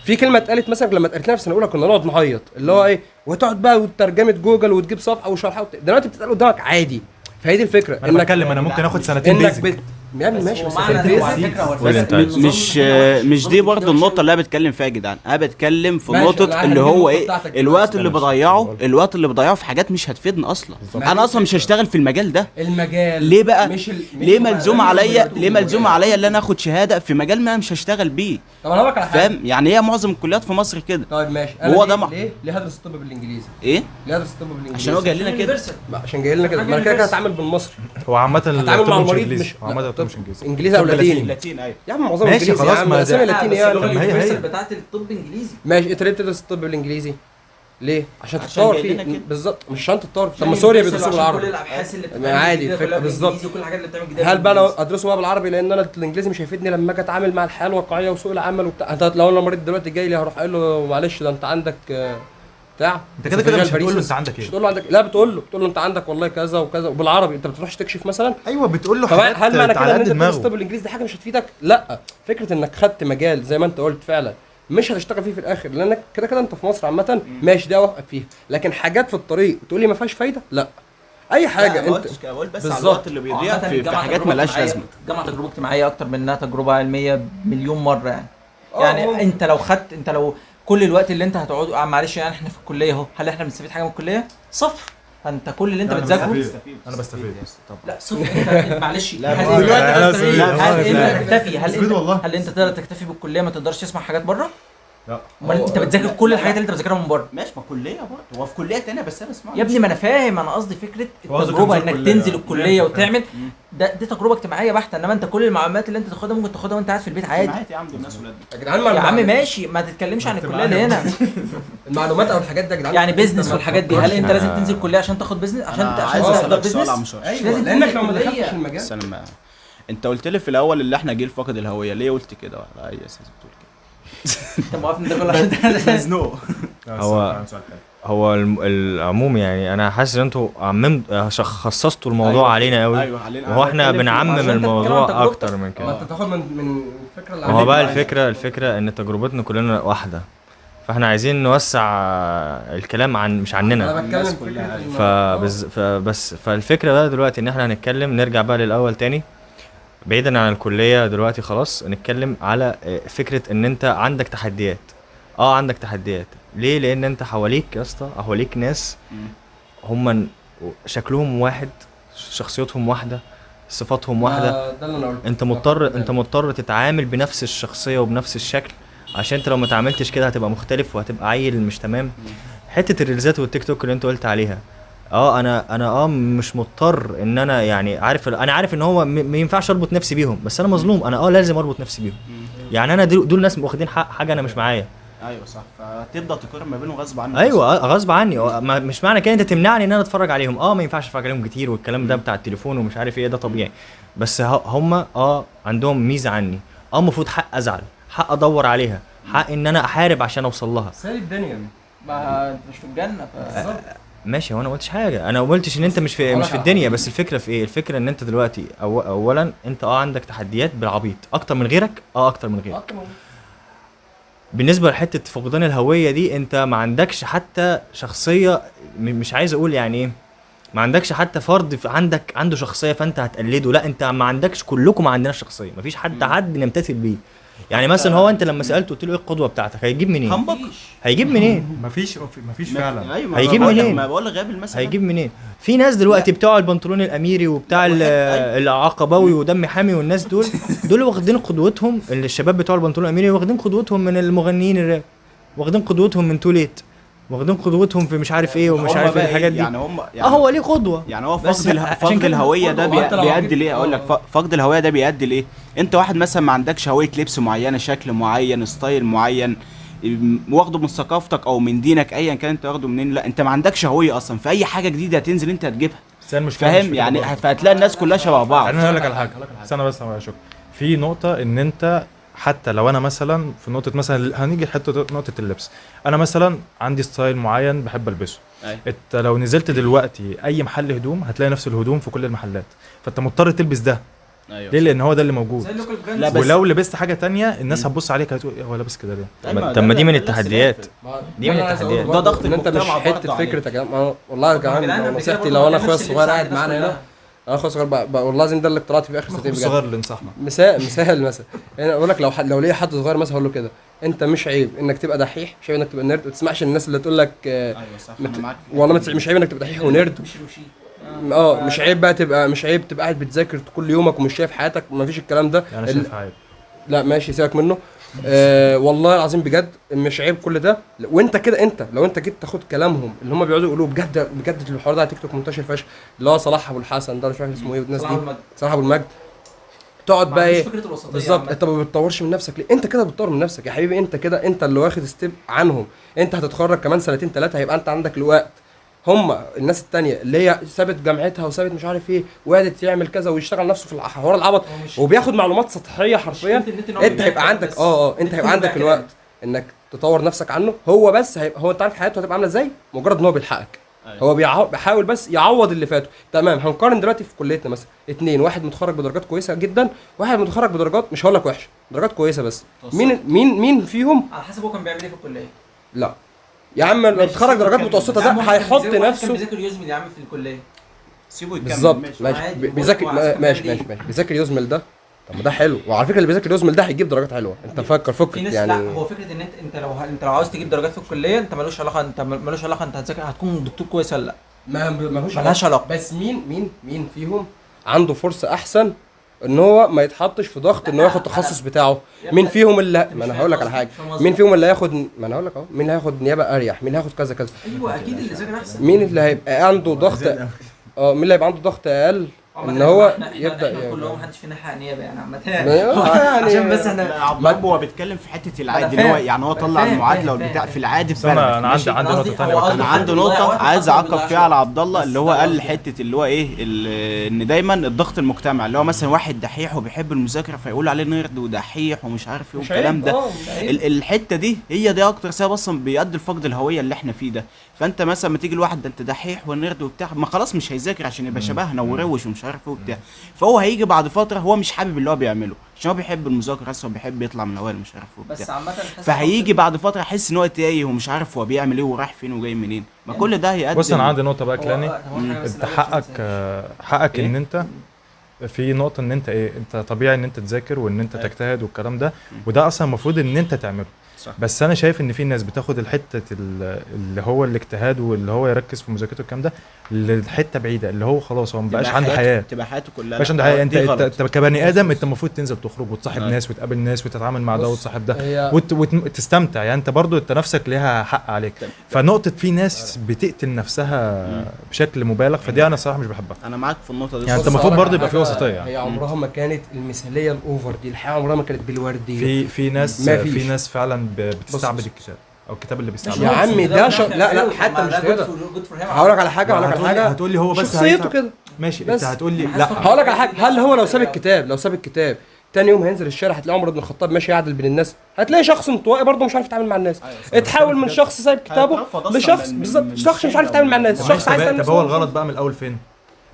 Speaker 5: في كلمه اتقالت مثلا لما اتقالت لنا في سنه اولى كنا نقعد نعيط، اللي هو ايه، وتقعد بقى وترجمه جوجل وتجيب صفحه وشرحها دلوقتي بتتقال قدامك عادي. فهي دي الفكره
Speaker 4: انا بتكلم انا ممكن اخد سنتين
Speaker 5: انك
Speaker 4: بيزك.
Speaker 5: يا ابني ماشي
Speaker 1: هو
Speaker 5: بس
Speaker 1: معنى
Speaker 5: البيزك-
Speaker 1: ده على فكرة هو
Speaker 2: قول انت
Speaker 1: الفكرة
Speaker 2: عايز.
Speaker 3: مش دي برضه النقطه اللي انا بتكلم فيها يا جدعان. انا بتكلم في
Speaker 5: ماشي، أنا
Speaker 3: نقطه
Speaker 5: عارف
Speaker 3: اللي
Speaker 5: دي
Speaker 3: هو
Speaker 5: النقطة
Speaker 3: ايه،
Speaker 5: بتاعتك
Speaker 3: الوقت
Speaker 5: دلوقتي.
Speaker 3: اللي بضيعه في حاجات مش هتفيدني اصلا.
Speaker 5: ما
Speaker 3: انا
Speaker 5: دي
Speaker 3: اصلا مش
Speaker 5: الفكرة.
Speaker 3: هشتغل في المجال ده.
Speaker 5: المجال
Speaker 3: ليه بقى؟
Speaker 5: مش
Speaker 3: ليه ملزوم عليا ان انا اخد شهاده في مجال ما أنا مش هشتغل بيه؟
Speaker 5: طب انا هقول لك على حاجه.
Speaker 3: فاهم يعني هي معظم الكليات في مصر كده.
Speaker 5: طيب ماشي،
Speaker 3: هو
Speaker 5: انا
Speaker 3: ده
Speaker 5: ليه هدرس الطب بالانجليزي؟
Speaker 3: ايه
Speaker 5: ليه هدرس الطب بالانجليزي؟
Speaker 3: عشان هو جاي لنا كده.
Speaker 5: عشان جاي لنا كده، ما انا كده كده هتعامل بالمصري،
Speaker 4: هو عامه
Speaker 5: هتعامل
Speaker 4: الطب
Speaker 5: مع
Speaker 4: مش
Speaker 5: المريض
Speaker 4: انجليزي،
Speaker 5: مش
Speaker 4: هو عامه
Speaker 5: لا،
Speaker 4: الطب مش انجليزي.
Speaker 5: انجليزي او
Speaker 4: طب
Speaker 5: لاتيني.
Speaker 3: لاتين ايوه.
Speaker 5: يا عم معظم
Speaker 4: ماشي،
Speaker 5: انجليزي
Speaker 4: خلاص،
Speaker 5: يا عم
Speaker 4: ما ده-
Speaker 5: اسامي لاتيني
Speaker 1: بس
Speaker 5: يا
Speaker 1: اللغة
Speaker 4: ما هي-
Speaker 1: اليونيفرسال
Speaker 4: هي.
Speaker 1: بتاعت الطب انجليزي.
Speaker 5: ماشي. انت ليه بتدرس الطب بالانجليزي؟ ليه؟ عشان
Speaker 3: عشان
Speaker 5: تتطور
Speaker 3: جاي لنا
Speaker 5: فيه
Speaker 3: كده.
Speaker 5: بالظبط، مش عشان تتطور. طب
Speaker 1: عشان
Speaker 5: ما سوريا
Speaker 1: يدرسوا
Speaker 5: بيدرسوا
Speaker 1: عشان كل
Speaker 5: بالعربي
Speaker 1: الابحاث اللي
Speaker 5: ما
Speaker 1: بتتعمل
Speaker 5: عادي،
Speaker 1: جديدة
Speaker 5: فكرة
Speaker 1: كلها
Speaker 5: بالظبط.
Speaker 1: بالإنجليزي، وكل الحاجات اللي بتتعمل جديده
Speaker 5: هل بقى لو
Speaker 1: بالإنجليزي.
Speaker 5: ادرسه بقى بالعربي لان انا الانجليزي مش هيفيدني لما اجي اتعامل مع الحياه الواقعيه وسوق العمل وبتاع؟ انت لو انا مريض دلوقتي جاي لي هروح قايل له معلش ده انت عندك بتاع،
Speaker 4: انت كده كده مش هتقول له انت عندك
Speaker 5: مش
Speaker 4: ايه.
Speaker 5: تقول له عندك، لا بتقول له انت عندك والله كذا وكذا وبالعربي. انت ما بتروحش تكشف مثلا؟
Speaker 4: ايوه بتقول له
Speaker 5: طب
Speaker 4: حاجات
Speaker 5: هل معنى كده
Speaker 4: على
Speaker 5: ان
Speaker 4: قد
Speaker 5: انت تدرس
Speaker 4: دماغه.
Speaker 5: طب الانجليزي دي حاجه مش هتفيدك؟ لا، فكره انك خدت مجال زي ما انت قلت فعلا مش هتشتغل فيه في الاخر، لانك كده كده انت في مصر عامه ماشي، ده اوقف فيها. لكن حاجات في الطريق تقول لي ما فيهاش فايده، لا اي حاجه
Speaker 3: لا، ما
Speaker 5: انت
Speaker 3: قلتش كده، بقول بس على
Speaker 5: بالظبط.
Speaker 3: الوقت اللي بيضيع
Speaker 1: عامة
Speaker 3: في
Speaker 1: الجامعة
Speaker 3: حاجات
Speaker 1: تجربة
Speaker 3: ملهاش
Speaker 1: اجتماعية.
Speaker 3: لازمه.
Speaker 1: الجامعة تجربة اجتماعية أكتر من إنها تجربة علمية مليون مرة يعني.
Speaker 5: اه.
Speaker 1: يعني أنت لو كل الوقت اللي أنت هتقعد معلش يعني إحنا في الكلية أهو، هل إحنا بنستفيد حاجة من الكلية؟ صفر. فأنت كل اللي أنت
Speaker 4: أنا
Speaker 1: بتذاكره
Speaker 4: انا بستفيد.
Speaker 1: لا صفر. أنت معلش
Speaker 3: لا،
Speaker 1: هل
Speaker 3: ما-
Speaker 1: دلوقتي
Speaker 4: لا،
Speaker 1: بتستفيد؟
Speaker 4: لا،
Speaker 1: هل
Speaker 4: لا،
Speaker 1: أنت تكتفي؟
Speaker 4: بستفيد والله.
Speaker 1: هل أنت تقدر تكتفي بالكلية ما تقدرش تسمع حاجات بره؟
Speaker 4: لا
Speaker 1: امال انت بتذاكر كل الحاجات اللي انت بتذاكرها من بره
Speaker 3: ماشي، ما كليه برضه، هو في كليه تانية بس انا بسمعه.
Speaker 1: يا ابني. ما انا فاهم، انا قصدي فكره
Speaker 4: هو قصده
Speaker 1: التجربه
Speaker 4: تنزل
Speaker 1: انك
Speaker 4: كلية.
Speaker 1: تنزل الكليه
Speaker 4: فهمت.
Speaker 1: وتعمل دي تجربه اجتماعيه بحته، انما انت كل المعلومات اللي انت تاخدها ممكن تاخدها وانت قاعد في البيت عادي.
Speaker 3: معايا يا عم، دول ناس ولاد.
Speaker 5: يا جدعان
Speaker 1: يا عم ماشي، ما تتكلمش عن الكليه اللي هنا.
Speaker 5: المعلومات او الحاجات دي يا جدعان
Speaker 1: يعني بيزنس والحاجات دي، هل انت لازم تنزل كليه عشان تاخد بزنس عشان
Speaker 3: انا
Speaker 1: عشان
Speaker 3: عايز
Speaker 1: تبدا
Speaker 3: اسالك سؤال عم
Speaker 1: بزنس؟
Speaker 3: شرش.
Speaker 5: ايوه
Speaker 1: لازم
Speaker 5: لانك
Speaker 1: تنزل
Speaker 5: لو ما
Speaker 1: كلية.
Speaker 5: دخلتش المجال
Speaker 3: بس انا ما انت قلت لي في الاول اللي احنا جيل فاقد الهويه، ليه قلت كده وعلى اي اساس بتقول كده؟
Speaker 1: انت موافق ده كله عشان
Speaker 3: مزنوق.
Speaker 2: هو العموم يعني انا حاسس ان انتوا خصصتوا الموضوع علينا قوي.
Speaker 3: ايوه علينا.
Speaker 2: وهو احنا
Speaker 3: بنتكلم في
Speaker 2: بنعمم
Speaker 1: عشان انت بتتكلم عن
Speaker 2: الموضوع
Speaker 1: تجربتك.
Speaker 2: اكتر من
Speaker 5: ما
Speaker 2: كده.
Speaker 5: انت تاخد من الفكره اللي
Speaker 2: ما هو
Speaker 5: عندك.
Speaker 2: بقى الفكره ان تجربتنا كلنا واحده، فاحنا عايزين نوسع الكلام عن مش عننا.
Speaker 5: انا بتكلم
Speaker 3: الناس
Speaker 5: في
Speaker 3: كلها.
Speaker 5: فكره
Speaker 2: فالفكره بقى دلوقتي ان احنا هنتكلم، نرجع بقى للاول تاني بعيدا عن الكليه دلوقتي خلاص، نتكلم على فكره ان انت عندك تحديات. عندك تحديات ليه؟ لان انت حواليك يا اسطى، حواليك ناس هم شكلهم واحد، شخصيتهم واحده، صفاتهم واحده.
Speaker 5: ده اللي انا قلته.
Speaker 2: انت مضطر تتعامل بنفس الشخصيه وبنفس الشكل، عشان انت لو ما تعاملتش كده هتبقى مختلف وهتبقى عيل مش تمام. حته الريلزات والتيك توك اللي انت قلت عليها، انا مش مضطر ان انا يعني انا عارف ان هو ما ينفعش اربط نفسي بيهم، بس انا مظلوم. انا لازم اربط نفسي بيهم. يعني انا دول ناس واخدين حاجه انا مش معايا.
Speaker 3: ايوه صح، فتبدا تقارن ما بينهم غصب عنك.
Speaker 2: ايوه غصب عني. مش معنى كده انت تمنعني ان انا اتفرج عليهم. ما ينفعش اتفرج عليهم كتير والكلام ده بتاع التليفون ومش عارف ايه، ده طبيعي. بس هم عندهم ميزه عني. المفروض حق ازعل، حق ادور عليها، حق ان انا احارب عشان اوصل لها.
Speaker 5: سالي الدنيا.
Speaker 1: ما انت مش في الجنه
Speaker 2: ماشي، هو انا ما قلتش حاجه، انا ما قلتش ان انت مش في الدنيا، بس الفكره في ايه؟ الفكره ان انت دلوقتي اولا انت عندك تحديات بالعبيط اكتر من غيرك. اكتر من غيرك. بالنسبه لحته فقدان الهويه دي، انت ما عندكش حتى شخصيه. مش عايز اقول يعني ايه، ما عندكش حتى فرد عنده شخصيه فانت هتقلده. لا، انت ما عندكش، كلكم ما عندناش شخصيه، مفيش حد نمتثل بيه. يعني مثلا هو انت لما سالته قلت له ايه القدوه بتاعتك، هيجيب منين؟ هيجيب منين؟
Speaker 4: مفيش فعلا.
Speaker 3: ايوه
Speaker 2: هيجيب منين؟
Speaker 3: ما بقول لك غاب المثل.
Speaker 2: هيجيب منين؟ في ناس دلوقتي بتوع البنطلون الاميري وبتاع العقباوي ودم حامي، والناس دول واخدين قدوتهم. الشباب بتوع البنطلون الاميري واخدين قدوتهم من المغنيين الراب، واخدين قدوتهم من توليت، واخدين قدوتهم في مش عارف ايه ومش عارف ايه الحاجات دي.
Speaker 3: يعني هم
Speaker 2: هو ليه قدوه.
Speaker 3: يعني هو
Speaker 2: بس
Speaker 3: فقد الهويه ده بيؤدي ليه؟ اقول لك فقد الهويه ده بيؤدي ليه؟ انت واحد مثلا ما عندكش هويه لبس معينه، شكل معين، ستايل معين، واخده من ثقافتك او من دينك، ايا كان انت واخده منين. لا، انت ما عندكش هويه اصلا، في اي حاجه جديده هتنزل انت هتجيبها.
Speaker 4: مش
Speaker 3: فاهم يعني؟ فهتلاقي الناس كلها شبه بعض.
Speaker 4: يعني انا هقول لك على حاجه، استنى بس يا شكرا. في نقطه ان انت حتى لو انا مثلا في نقطه، مثلا هنيجي لحته نقطه اللبس، انا مثلا عندي ستايل معين بحب البسه. انت لو نزلت دلوقتي اي محل هدوم هتلاقي نفس الهدوم في كل المحلات، فانت مضطر تلبس ده.
Speaker 3: أيوة.
Speaker 4: ليه؟ لان هو ده اللي موجود.
Speaker 1: زي اللوكال
Speaker 3: لا،
Speaker 1: براند.
Speaker 3: بس
Speaker 4: ولو لبست حاجه تانية الناس هتبص عليك هتقول هو لابس كده ليه؟
Speaker 2: طب ما دي من التحديات. دي من التحديات.
Speaker 3: ده ضغط
Speaker 5: ان انت مش
Speaker 3: المجتمع
Speaker 5: حته
Speaker 3: برضه عليك.
Speaker 5: فكره يا جماعه. والله يا
Speaker 1: جدعان،
Speaker 5: جماعه
Speaker 1: قبل كده
Speaker 5: نصيحتي
Speaker 1: برضه
Speaker 5: لو انا
Speaker 1: نفس
Speaker 5: اخويا
Speaker 1: اللبس
Speaker 5: الصغير
Speaker 1: عند
Speaker 5: قاعد
Speaker 1: الناس
Speaker 5: معانا
Speaker 1: كلها.
Speaker 5: هنا، انا اخويا الصغير والله لازم ده اللي اقترعت فيه في اخر سنتين بجد.
Speaker 4: الصغير اللي انصحنا.
Speaker 5: مثال مثلا يعني اقول لك لو ليا حد صغير مثلا هقول له كده، انت مش عيب انك تبقى دحيح، مش عيب انك تبقى نيرد. ما تسمعش الناس اللي تقول لك
Speaker 3: ايوه صح، انا معاك.
Speaker 5: والله مش عيب انك تبقى دحيح ونيرد.
Speaker 1: مش روشي.
Speaker 5: مش عيب بقى تبقى، مش عيب تبقى قاعد بتذاكر كل يومك ومش شايف حياتك، مفيش الكلام ده.
Speaker 4: انا شايف عيب.
Speaker 5: لا ماشي سيبك منه. والله العظيم بجد مش عيب كل ده. وانت كده، انت لو انت جيت تاخد كلامهم اللي هم بيقعدوا يقولوه بجد بجد، الحوار ده على تيك توك منتشر فشخ، اللي هو صلاح ابو الحسن ده، مش فاكر اسمه ايه والناس دي، صلاح ابو المجد. تقعد بقى ايه بالظبط؟ انت ما بتطورش من نفسك ليه؟ انت كده بتطور من نفسك يا حبيبي. انت كده انت اللي واخد ستيب عنهم. انت هتتخرج كمان سنتين ثلاثه، هيبقى انت عندك الوقت. هم الناس التانية اللي هي سابت جامعتها وسابت مش عارف ايه وقعدت تعمل كذا ويشتغل نفسه في الحوار العبط وبياخد معلومات سطحيه حرفيا، انت هيبقى عندك انت هيبقى عندك الوقت انك تطور نفسك عنه. هو بس هو انت عارف حياته هتبقى عامله ازاي مجرد ان هو بيلحقك. هو بيحاول بس يعوض اللي فاته. تمام، هنقارن دلوقتي في كليتنا مثلا اتنين، واحد متخرج بدرجات كويسه جدا، واحد متخرج بدرجات مش هقول لك وحشه، درجات كويسه بس. مين فيهم؟
Speaker 1: على حسب هو كان بيعمل ايه في الكليه.
Speaker 5: لا يا عم اللي اتخرج درجات متوسطه ده هيحط نفسه.
Speaker 1: كان بيذاكر يزمل يا عم في الكليه.
Speaker 3: سيبه يكمل.
Speaker 5: بالظبط ماشي.
Speaker 1: عادي.
Speaker 5: بيذاكر ماشي بيذاكر يزمل ده. طب ما ده حلو، وعلى فكره اللي بيذاكر يزمل ده هيجيب درجات حلوه. انت فكر
Speaker 1: في ناس
Speaker 5: يعني.
Speaker 1: لا، هو فكره ان انت لو عاوز تجيب درجات في الكليه، انت ملوش علاقه، انت هتذاكر هتكون دكتور كويس ولا لا.
Speaker 5: ملهاش
Speaker 1: علاقه.
Speaker 5: بس مين فيهم عنده فرصه احسن ان هو ما يتحطش في ضغط ان هو ياخد التخصص بتاعه. مين فيهم اللي ما انا هقول لك على حاجه، مين فيهم اللي هياخد، ما انا هقول لك اهو، مين اللي هياخد نيابه اريح، مين اللي هياخد كذا كذا،
Speaker 1: ايوه اكيد اللي ذاكر احسن.
Speaker 5: مين اللي هيبقى عنده ضغط، مين اللي هيبقى عنده ضغط اقل ان هو يبدا
Speaker 1: كلهم محدش فينا حق نيابه يعني عامه
Speaker 5: يعني
Speaker 1: عشان بس احنا
Speaker 3: لا عبد الله هو بيتكلم في حته العادي اللي هو يعني هو طلع
Speaker 1: فاهم،
Speaker 3: المعادله
Speaker 1: فاهم،
Speaker 3: والبتاع
Speaker 1: فاهم.
Speaker 3: في العادي في
Speaker 4: بس انا
Speaker 3: بلدك.
Speaker 4: انا
Speaker 3: ماشي؟
Speaker 4: عندي
Speaker 1: أنا
Speaker 4: نقطه
Speaker 1: قصدي-
Speaker 4: ثانيه
Speaker 1: هو
Speaker 4: بتكلم
Speaker 3: انا
Speaker 1: قصدي
Speaker 3: عندي
Speaker 1: الحتة
Speaker 3: نقطه
Speaker 1: والله
Speaker 3: عايز
Speaker 1: وقت
Speaker 3: اعقب
Speaker 1: التطبيق
Speaker 3: فيها على عبد الله اللي هو قال
Speaker 1: بالظبط.
Speaker 3: حته اللي هو ايه ان دايما الضغط المجتمع اللي هو مثلا واحد دحيح وبيحب المذاكره فيقول عليه نيرد ودحيح ومش عارف ايه والكلام ده. الحته دي هي دي اكتر سبب اصلا بيؤدي لفقد الهويه اللي احنا فيه ده. فانت مثلا ما تيجي لواحد ده انت دحيح ونيرد وبتاع، ما خلاص مش هيذاكر عشان يبقى شبهنا وروش ومش عارف ايه وبتاع. فهو هيجي بعد فتره هو مش حابب اللي هو بيعمله عشان هو بيحب المذاكره اصلا وبيحب يطلع من الاوائل مش عارف ايه
Speaker 1: بس
Speaker 3: وبتاع.
Speaker 1: عامه
Speaker 3: فهيجي بعد فتره يحس ان هو تايه ومش عارف هو بيعمل ايه ورايح فين وجاي منين. ما كل ده هيؤدي
Speaker 4: بص انا عندي نقطه بقى كلاني.
Speaker 1: انت
Speaker 4: انت حقك ان انت في نقطه ان انت ايه، انت طبيعي ان انت تذاكر وان انت تجتهد والكلام ده، وده اصلا المفروض ان انت تعمله.
Speaker 3: صح.
Speaker 4: بس انا شايف ان في ناس بتاخد الحته اللي هو الاجتهاد واللي هو يركز في مذاكرته والكلام ده لحته بعيده، اللي هو خلاص هو مبقاش عنده حياه،
Speaker 3: تبقى حياته كلها
Speaker 4: مبقاش عنده
Speaker 3: لا،
Speaker 4: حياه. انت
Speaker 3: دي غلط.
Speaker 4: انت كبني ادم انت المفروض تنزل تخرج وتصاحب
Speaker 3: آه.
Speaker 4: ناس وتقابل ناس وتتعامل مع ده
Speaker 5: بص،
Speaker 4: وتصاحب ده
Speaker 5: هي
Speaker 4: وتستمتع. يعني انت برضو انت نفسك ليها حق عليك. فنقطه في ناس بتقتل نفسها بشكل مبالغ، فدي انا صراحه مش بحبها.
Speaker 3: انا معاك في النقطه دي.
Speaker 4: يعني
Speaker 5: بص،
Speaker 4: انت المفروض
Speaker 5: أقول لك
Speaker 4: برضه يبقى في
Speaker 5: حاجة،
Speaker 4: وسطية يعني.
Speaker 5: هي عمرها ما كانت المثاليه الاوفر دي، الحياه عمرها ما كانت بالورديه.
Speaker 4: في ناس
Speaker 5: ما فيش.
Speaker 4: في ناس فعلا بتستعبد الكتاب او الكتاب اللي بيستعبد.
Speaker 5: يا عمي ده لا حتى مش كده. هقول لك على حاجه،
Speaker 4: هتقول لي هو بس
Speaker 5: شخصيته كده.
Speaker 4: ماشي
Speaker 5: بس.
Speaker 4: انت هتقول لي
Speaker 1: أنا
Speaker 4: لا.
Speaker 1: حاسس
Speaker 5: هقول لك على حاجه، هل هو لو ساب الكتاب، تاني يوم هينزل الشارع هتلاقي عمر بن الخطاب ماشي يعدل بين الناس، هتلاقي شخص انطوائي برضه مش عارف يتعامل مع الناس. اتحول من شخص سايب كتابه
Speaker 3: هيترفض أصلاً
Speaker 5: لشخص
Speaker 3: من
Speaker 5: بالظبط شخص مش عارف يتعامل مع الناس، شخص عايز يتعامل
Speaker 4: طب هو الغلط بقى من الاول فين؟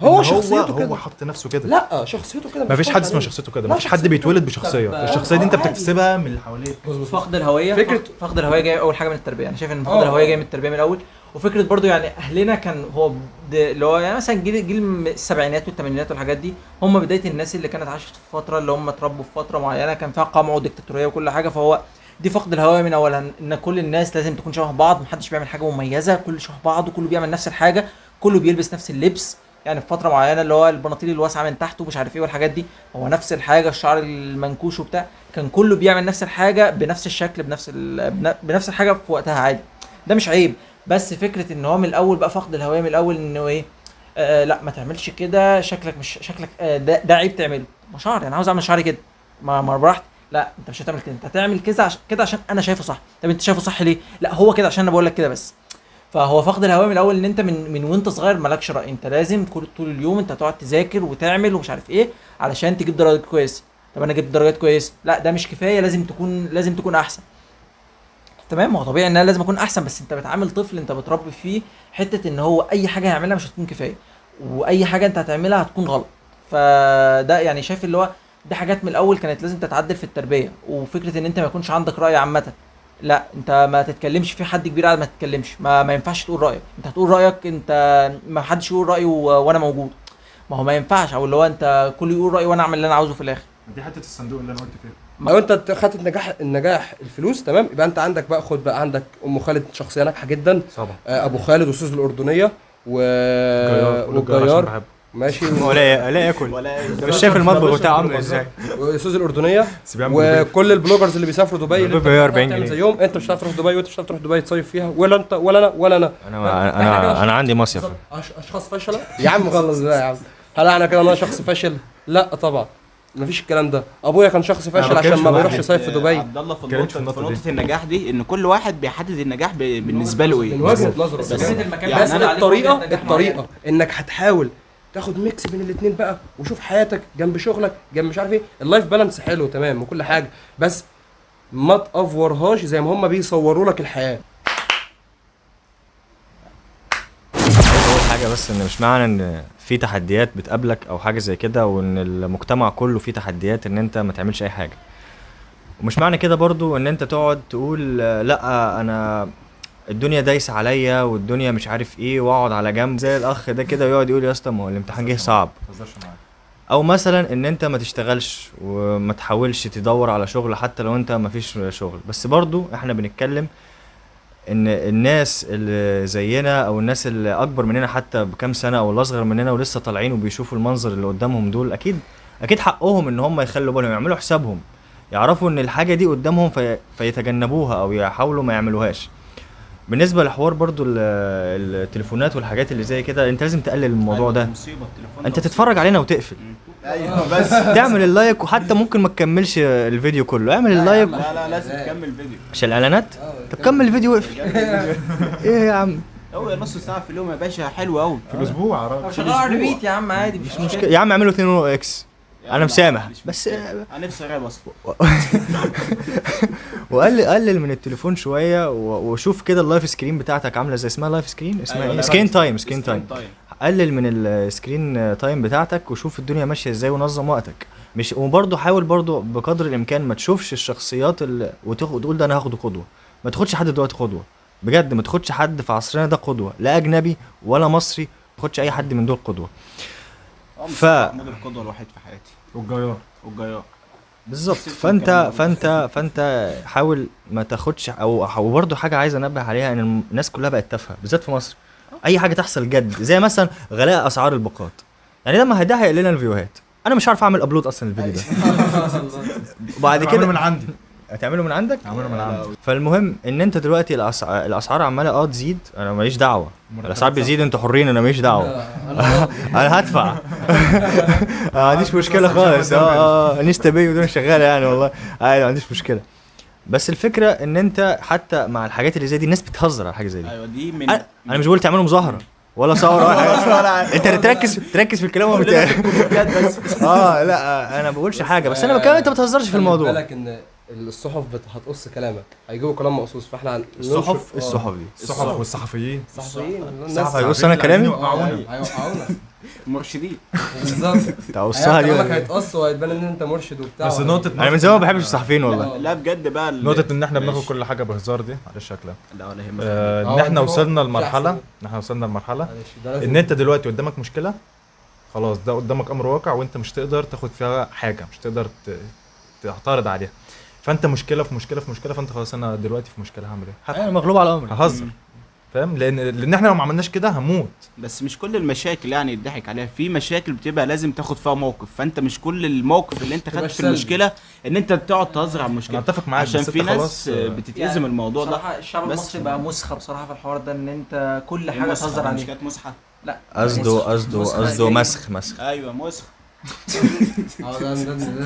Speaker 5: هو
Speaker 4: إن
Speaker 5: شخصيته كده.
Speaker 4: هو حط نفسه كده.
Speaker 5: لا شخصيته كده.
Speaker 4: مفيش
Speaker 5: مش
Speaker 4: حد اسمه
Speaker 5: عليه.
Speaker 4: شخصيته كده،
Speaker 5: لا،
Speaker 4: مفيش حد
Speaker 5: شخصيته
Speaker 4: بيتولد بشخصيه.
Speaker 1: طب،
Speaker 4: الشخصيه دي انت
Speaker 5: عادي.
Speaker 4: بتكتسبها من اللي حواليك.
Speaker 1: فقد الهويه، فقد الهويه جاي اول حاجه من التربيه. انا شايف ان فقد الهويه جاي من التربيه من الاول. وفكره برضو يعني اهلنا كان هو اللي هو يعني مثلا جيل السبعينات والثمانينات والحاجات دي هم بدايه الناس اللي كانت عاشت في فتره اللي هم اتربوا في فتره معينه كان فيها قمع وديكتاتوريه وكل حاجه. فهو دي فقد الهويه من اولها، ان كل الناس لازم تكون شبه بعض، محدش بيعمل حاجه مميزه، كله شبه بعض وكله بيعمل نفس الحاجه، كله بيلبس نفس اللبس. يعني في فتره معينه اللي هو البناطيل الواسعه من تحت ومش عارف ايه والحاجات دي، هو نفس الحاجه، الشعر المنكوش وبتاع، كان كله بيعمل نفس الحاجه بنفس الشكل بنفس الحاجه في وقتها عادي. ده مش عيب، بس فكره ان هو من الاول بقى فقد الهويه من الاول انه ايه، لا ما تعملش كده، شكلك مش شكلك ده عيب تعمله. ما شعري انا عاوز اعمل شعري كده، ما براحتي. لا انت مش هتعمل كده، انت هتعمل كده كده عشان انا شايفه صح. طب انت شايفه صح ليه؟ لا هو كده عشان انا بقول لك كده بس. فهو فقد الهويه من الاول ان انت من وانت صغير مالكش راي، انت لازم طول اليوم انت تقعد تذاكر وتعمل ومش عارف ايه علشان تجيب درجات كويسه. طب انا جبت درجات كويسه، لا ده مش كفايه، لازم تكون احسن. تمام، هو طبيعي ان انا لازم اكون احسن، بس انت بتعامل طفل انت بتربي فيه حته ان هو اي حاجه هيعملها مش هتكون كفايه، واي حاجه انت هتعملها هتكون غلط. فده يعني شايف اللي هو دي حاجات من الاول كانت لازم تتعدل في التربيه. وفكره ان انت ما يكونش عندك راي عامه، لا انت ما تتكلمش في حد كبير قاعد ما تتكلمش، ما ينفعش تقول رايك، انت هتقول رايك انت، ما حدش يقول رايه وانا موجود، ما هو ما ينفعش. او اللي هو انت كله يقول رايه وانا اعمل اللي انا عاوزه في الاخر.
Speaker 4: دي حته الصندوق اللي انا قلت فيه.
Speaker 5: لو انت خدت النجاح الفلوس تمام، يبقى انت عندك بقى، خد بقى عندك ام خالد شخصيه ناجحه جدا،
Speaker 4: طبعا
Speaker 5: ابو خالد واستاذ الاردنيه والجيار ماشي
Speaker 2: ولا ياكل.
Speaker 3: ولا
Speaker 2: انت مش شايف المطبخ بتاعه عامل ازاي؟
Speaker 5: واستاذ الاردنيه
Speaker 4: بس بيعمل دبي.
Speaker 5: وكل البلوجرز اللي بيسافروا دبي اللي انت
Speaker 2: دبي 40
Speaker 5: بتعرف تعمل
Speaker 2: جنيه.
Speaker 5: زيهم. انت مش هتعرف تروح دبي، وانت مش هتعرف تروح دبي تصيف فيها، ولا انت ولا انا.
Speaker 2: انا عندي مصيف.
Speaker 5: اشخاص فاشله يا عم، خلص بقى يا عم. هل انا كده انا شخص فاشل؟ لا طبعا، مفيش الكلام ده. ابويا كان شخص فاشل عشان ما بيروحش يصيف في دبي.
Speaker 3: عبد الله في
Speaker 4: اتكلمت في
Speaker 3: نقطه
Speaker 4: النقطة دي.
Speaker 3: النجاح دي ان كل واحد بيحدد النجاح بالنسبه له ايه.
Speaker 5: من وجهه نظره
Speaker 3: بس
Speaker 5: بس
Speaker 3: يعني
Speaker 5: بس
Speaker 3: أنا
Speaker 5: الطريقه انك هتحاول تاخد ميكس بين الاثنين بقى، وشوف حياتك جنب شغلك جنب مش عارف ايه. اللايف بالانس حلو تمام وكل حاجه، بس ما تافورهاش زي ما هم بيصوروا لك الحياه.
Speaker 2: اول حاجه بس ان مش معنى ان في تحديات بتقابلك او حاجه زي كده وان المجتمع كله فيه تحديات ان انت ما تعملش اي حاجه. ومش معنى كده برضو ان انت تقعد تقول لا انا الدنيا دايسه عليا والدنيا مش عارف ايه، واقعد على جنب زي الاخ ده كده ويقعد يقول يا اسطى ما هو الامتحان جه صعب. او مثلا ان انت ما تشتغلش وما تحاولش تدور على شغل حتى لو انت ما فيش شغل. بس برضو احنا بنتكلم ان الناس اللي زينا او الناس اللي اكبر مننا حتى بكام سنه او اللي اصغر مننا ولسه طالعين وبيشوفوا المنظر اللي قدامهم دول، اكيد اكيد حقهم ان هم يخلوا بالهم، يعملوا حسابهم، يعرفوا ان الحاجه دي قدامهم فيتجنبوها او يحاولوا ما يعملوهاش. بالنسبه لحوار برضو التليفونات والحاجات اللي زي كده، انت لازم تقلل الموضوع ده. انت تتفرج علينا وتقفل،
Speaker 3: ايوه بس
Speaker 2: تعمل اللايك، وحتى ممكن ما تكملش الفيديو كله، اعمل اللايك
Speaker 3: لا لازم تكمل فيديو.
Speaker 2: عشان الاعلانات. طب كمل الفيديو واقفل. ايه يا عم،
Speaker 3: هو نص ساعه في اليوم يا باشا حلو قوي.
Speaker 4: في الاسبوع يا راجل.
Speaker 1: طب شغال على ريبيت يا عم عادي، مش مشكله.
Speaker 2: يا عم اعملوا 2 اكس، انا مسامح بس.
Speaker 3: انا نفسي اغيب اصلا.
Speaker 2: وقلل من التليفون شويه وشوف كده اللايف سكرين بتاعتك عامله ازاي. اسمها لايف سكرين، اسمها
Speaker 3: أيوة،
Speaker 2: ايه؟ سكرين تايم. قلل من السكرين تايم بتاعتك وشوف الدنيا ماشيه ازاي ونظم وقتك. مش وبرضه حاول برضه بقدر الامكان ما تشوفش الشخصيات وتقول ده انا هاخده قدوه. ما تاخدش حد دلوقتي قدوه بجد، ما تاخدش حد في عصرنا ده قدوه، لا اجنبي ولا مصري، ما تاخدش اي حد من دول قدوه.
Speaker 3: محمود القدوه الوحيد في حياتي
Speaker 4: والجيار.
Speaker 2: بالظبط. فانت حاول ما تاخدش او برضه حاجه عايز انبه عليها، ان الناس كلها بقت تافهه بالذات في مصر. اي حاجه تحصل جد، زي مثلا غلاء اسعار الباقات، يعني لما ده هيقلل لنا الفيوهات، انا مش عارف اعمل ابلود اصلا الفيديو ده. وبعد كده
Speaker 4: من عندي،
Speaker 2: هتعمله من عندك.
Speaker 4: اعمله من عندي.
Speaker 2: فالمهم ان انت دلوقتي الاسعار عماله تزيد، انا ماليش دعوه. الاسعار بيزيد انتوا حرين، انا ماليش دعوه. انا هدفع. ما عنديش مشكله خالص. انستا باي ودول شغاله يعني، والله عادي ما عنديش مشكله. بس الفكره ان انت حتى مع الحاجات اللي زي دي الناس بتهزر على حاجه زي دي.
Speaker 3: ايوه دي من
Speaker 2: انا مش بقول تعملوا مظاهره ولا ثوره ولا حاجه. انت تركز في الكلام
Speaker 3: بس.
Speaker 2: لا انا بقولش حاجه، بس انا بتكلم انت ما تهزرش في الموضوع.
Speaker 5: بالك ان الصحف هتقص كلامك، هيجيبوا كلام مقصوص، فاحنا
Speaker 2: الصحف دي
Speaker 4: الصحف والصحفيين.
Speaker 5: الصحفيين
Speaker 2: الصحف هيقص انا كلامي،
Speaker 5: هيوقعونا
Speaker 3: مرشدين
Speaker 5: بالظبط.
Speaker 2: تقصها دي
Speaker 5: كلامك هيتقص وهيتبان ان انت مرشد وبتاع.
Speaker 4: بس نقطة
Speaker 2: انا من زمان ما بحبش الصحفيين والله.
Speaker 3: لا بجد بقى
Speaker 4: نقطة ان احنا بناخد كل حاجة بهزار دي، معلش شكلها
Speaker 3: لا ولا يهمك.
Speaker 4: ان احنا وصلنا لمرحلة ان انت دلوقتي قدامك مشكلة، خلاص ده قدامك امر واقع، وانت مش تقدر تاخد فيها حاجة، مش تقدر تعترض عليها. فانت مشكلة في مشكلة في مشكلة، فانت خلاص انا دلوقتي في مشكلة هعمل ايه؟
Speaker 2: انا مغلوب على امري،
Speaker 4: ههزر. فاهم؟ لان احنا لو ما عملناش كده هموت.
Speaker 3: بس مش كل المشاكل يعني يضحك عليها، في مشاكل بتبقى لازم تاخد فيها موقف، فانت مش كل الموقف اللي انت خدت في المشكله ان انت تقعد تهزر على المشكله.
Speaker 4: انا اتفق معاك،
Speaker 3: عشان
Speaker 4: بس
Speaker 3: في
Speaker 4: انت
Speaker 3: ناس
Speaker 4: خلاص
Speaker 3: بتتأذي من الموضوع ده.
Speaker 1: بصراحة الشعب
Speaker 3: بس
Speaker 1: المصري بقى مسخة بصراحة في الحوار ده، ان انت كل حاجة تهزر
Speaker 3: مش
Speaker 1: عليه.
Speaker 3: كانت مسحه.
Speaker 1: لا
Speaker 2: قصده مسخ.
Speaker 3: ايوه مسخ.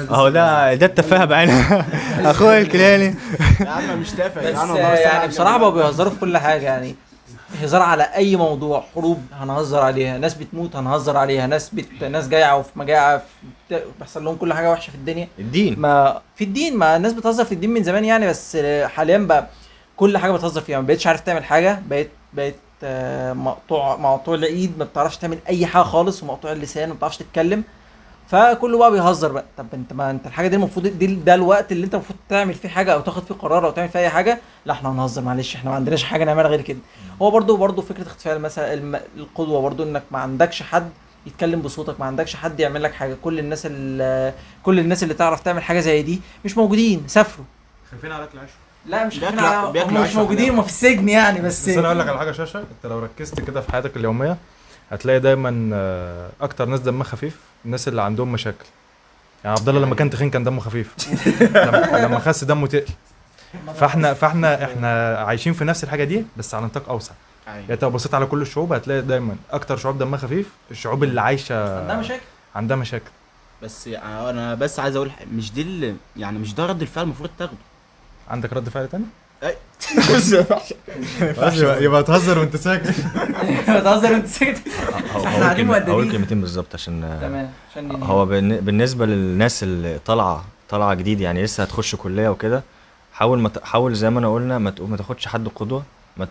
Speaker 2: اهو ده التفاهه بعينها. اخويا الكلاني.
Speaker 3: يا عم مش تافه يا
Speaker 1: بس
Speaker 3: عم.
Speaker 1: يعني بصراحة بقوا بيهزروا في كل حاجة، يعني هزار على اي موضوع. حروب هنهزر عليها، ناس بتموت هنهزر عليها، ناس جايعة وفي مجاعة، بيحصل لهم كل حاجة وحشة في الدنيا.
Speaker 2: الدين
Speaker 1: ما في الدين، ما الناس بتهزر في الدين من زمان يعني، بس حاليا بقى كل حاجة بتهزر فيها. ما بقتش عارف تعمل حاجة، بقيت مقطوع الايد، ما بتعرفش تعمل اي حاجة خالص، ومقطوع اللسان، ما بتعرفش تتكلم. فكله بقى بيهزر بقى. طب انت الحاجه دي المفروض ده الوقت اللي انت المفروض تعمل فيه حاجه او تاخد فيه قرار او تعمل فيه اي حاجه. لا احنا هنهزر، معلش احنا ما عندناش حاجه نعملها غير كده. هو برضو فكره اختفاء مثلا القدوه، برضو انك ما عندكش حد يتكلم بصوتك، ما عندكش حد يعمل لك حاجه. كل الناس اللي تعرف تعمل حاجه زي دي مش موجودين، سافروا.
Speaker 4: خايفين عليك العيش.
Speaker 1: لا مش
Speaker 3: بياكلوا
Speaker 1: هم مش موجودين، هم في السجن يعني. بس
Speaker 4: انا اقول لك على حاجه شاشه، انت لو ركزت كده في حياتك اليوميه هتلاقي دايما اكتر ناس دمها خفيف الناس اللي عندهم مشاكل. يعني عبد الله لما كان تخين كان دمه خفيف، لما خس دمه تقل. فاحنا عايشين في نفس الحاجه دي بس على نطاق اوسع. يعني انت لو بصيت على كل الشعوب هتلاقي دايما اكتر شعوب دمها خفيف الشعوب اللي عايشه عندها مشاكل.
Speaker 3: بس انا بس عايز اقول مش دي يعني مش ده رد الفعل المفروض تاخده.
Speaker 4: عندك رد فعل تاني؟
Speaker 3: بس
Speaker 4: يبقى تهزر وانت ساكت.
Speaker 1: بتهزر وانت ساكت. احنا قاعدين مؤدبين.
Speaker 2: اول كلمتين بالظبط عشان
Speaker 1: تمام.
Speaker 2: هو بالنسبه للناس اللي طالعه جديد، يعني لسه هتخش كليه وكده، حاول زي ما انا قلنا ما تاخدش حد قدوه.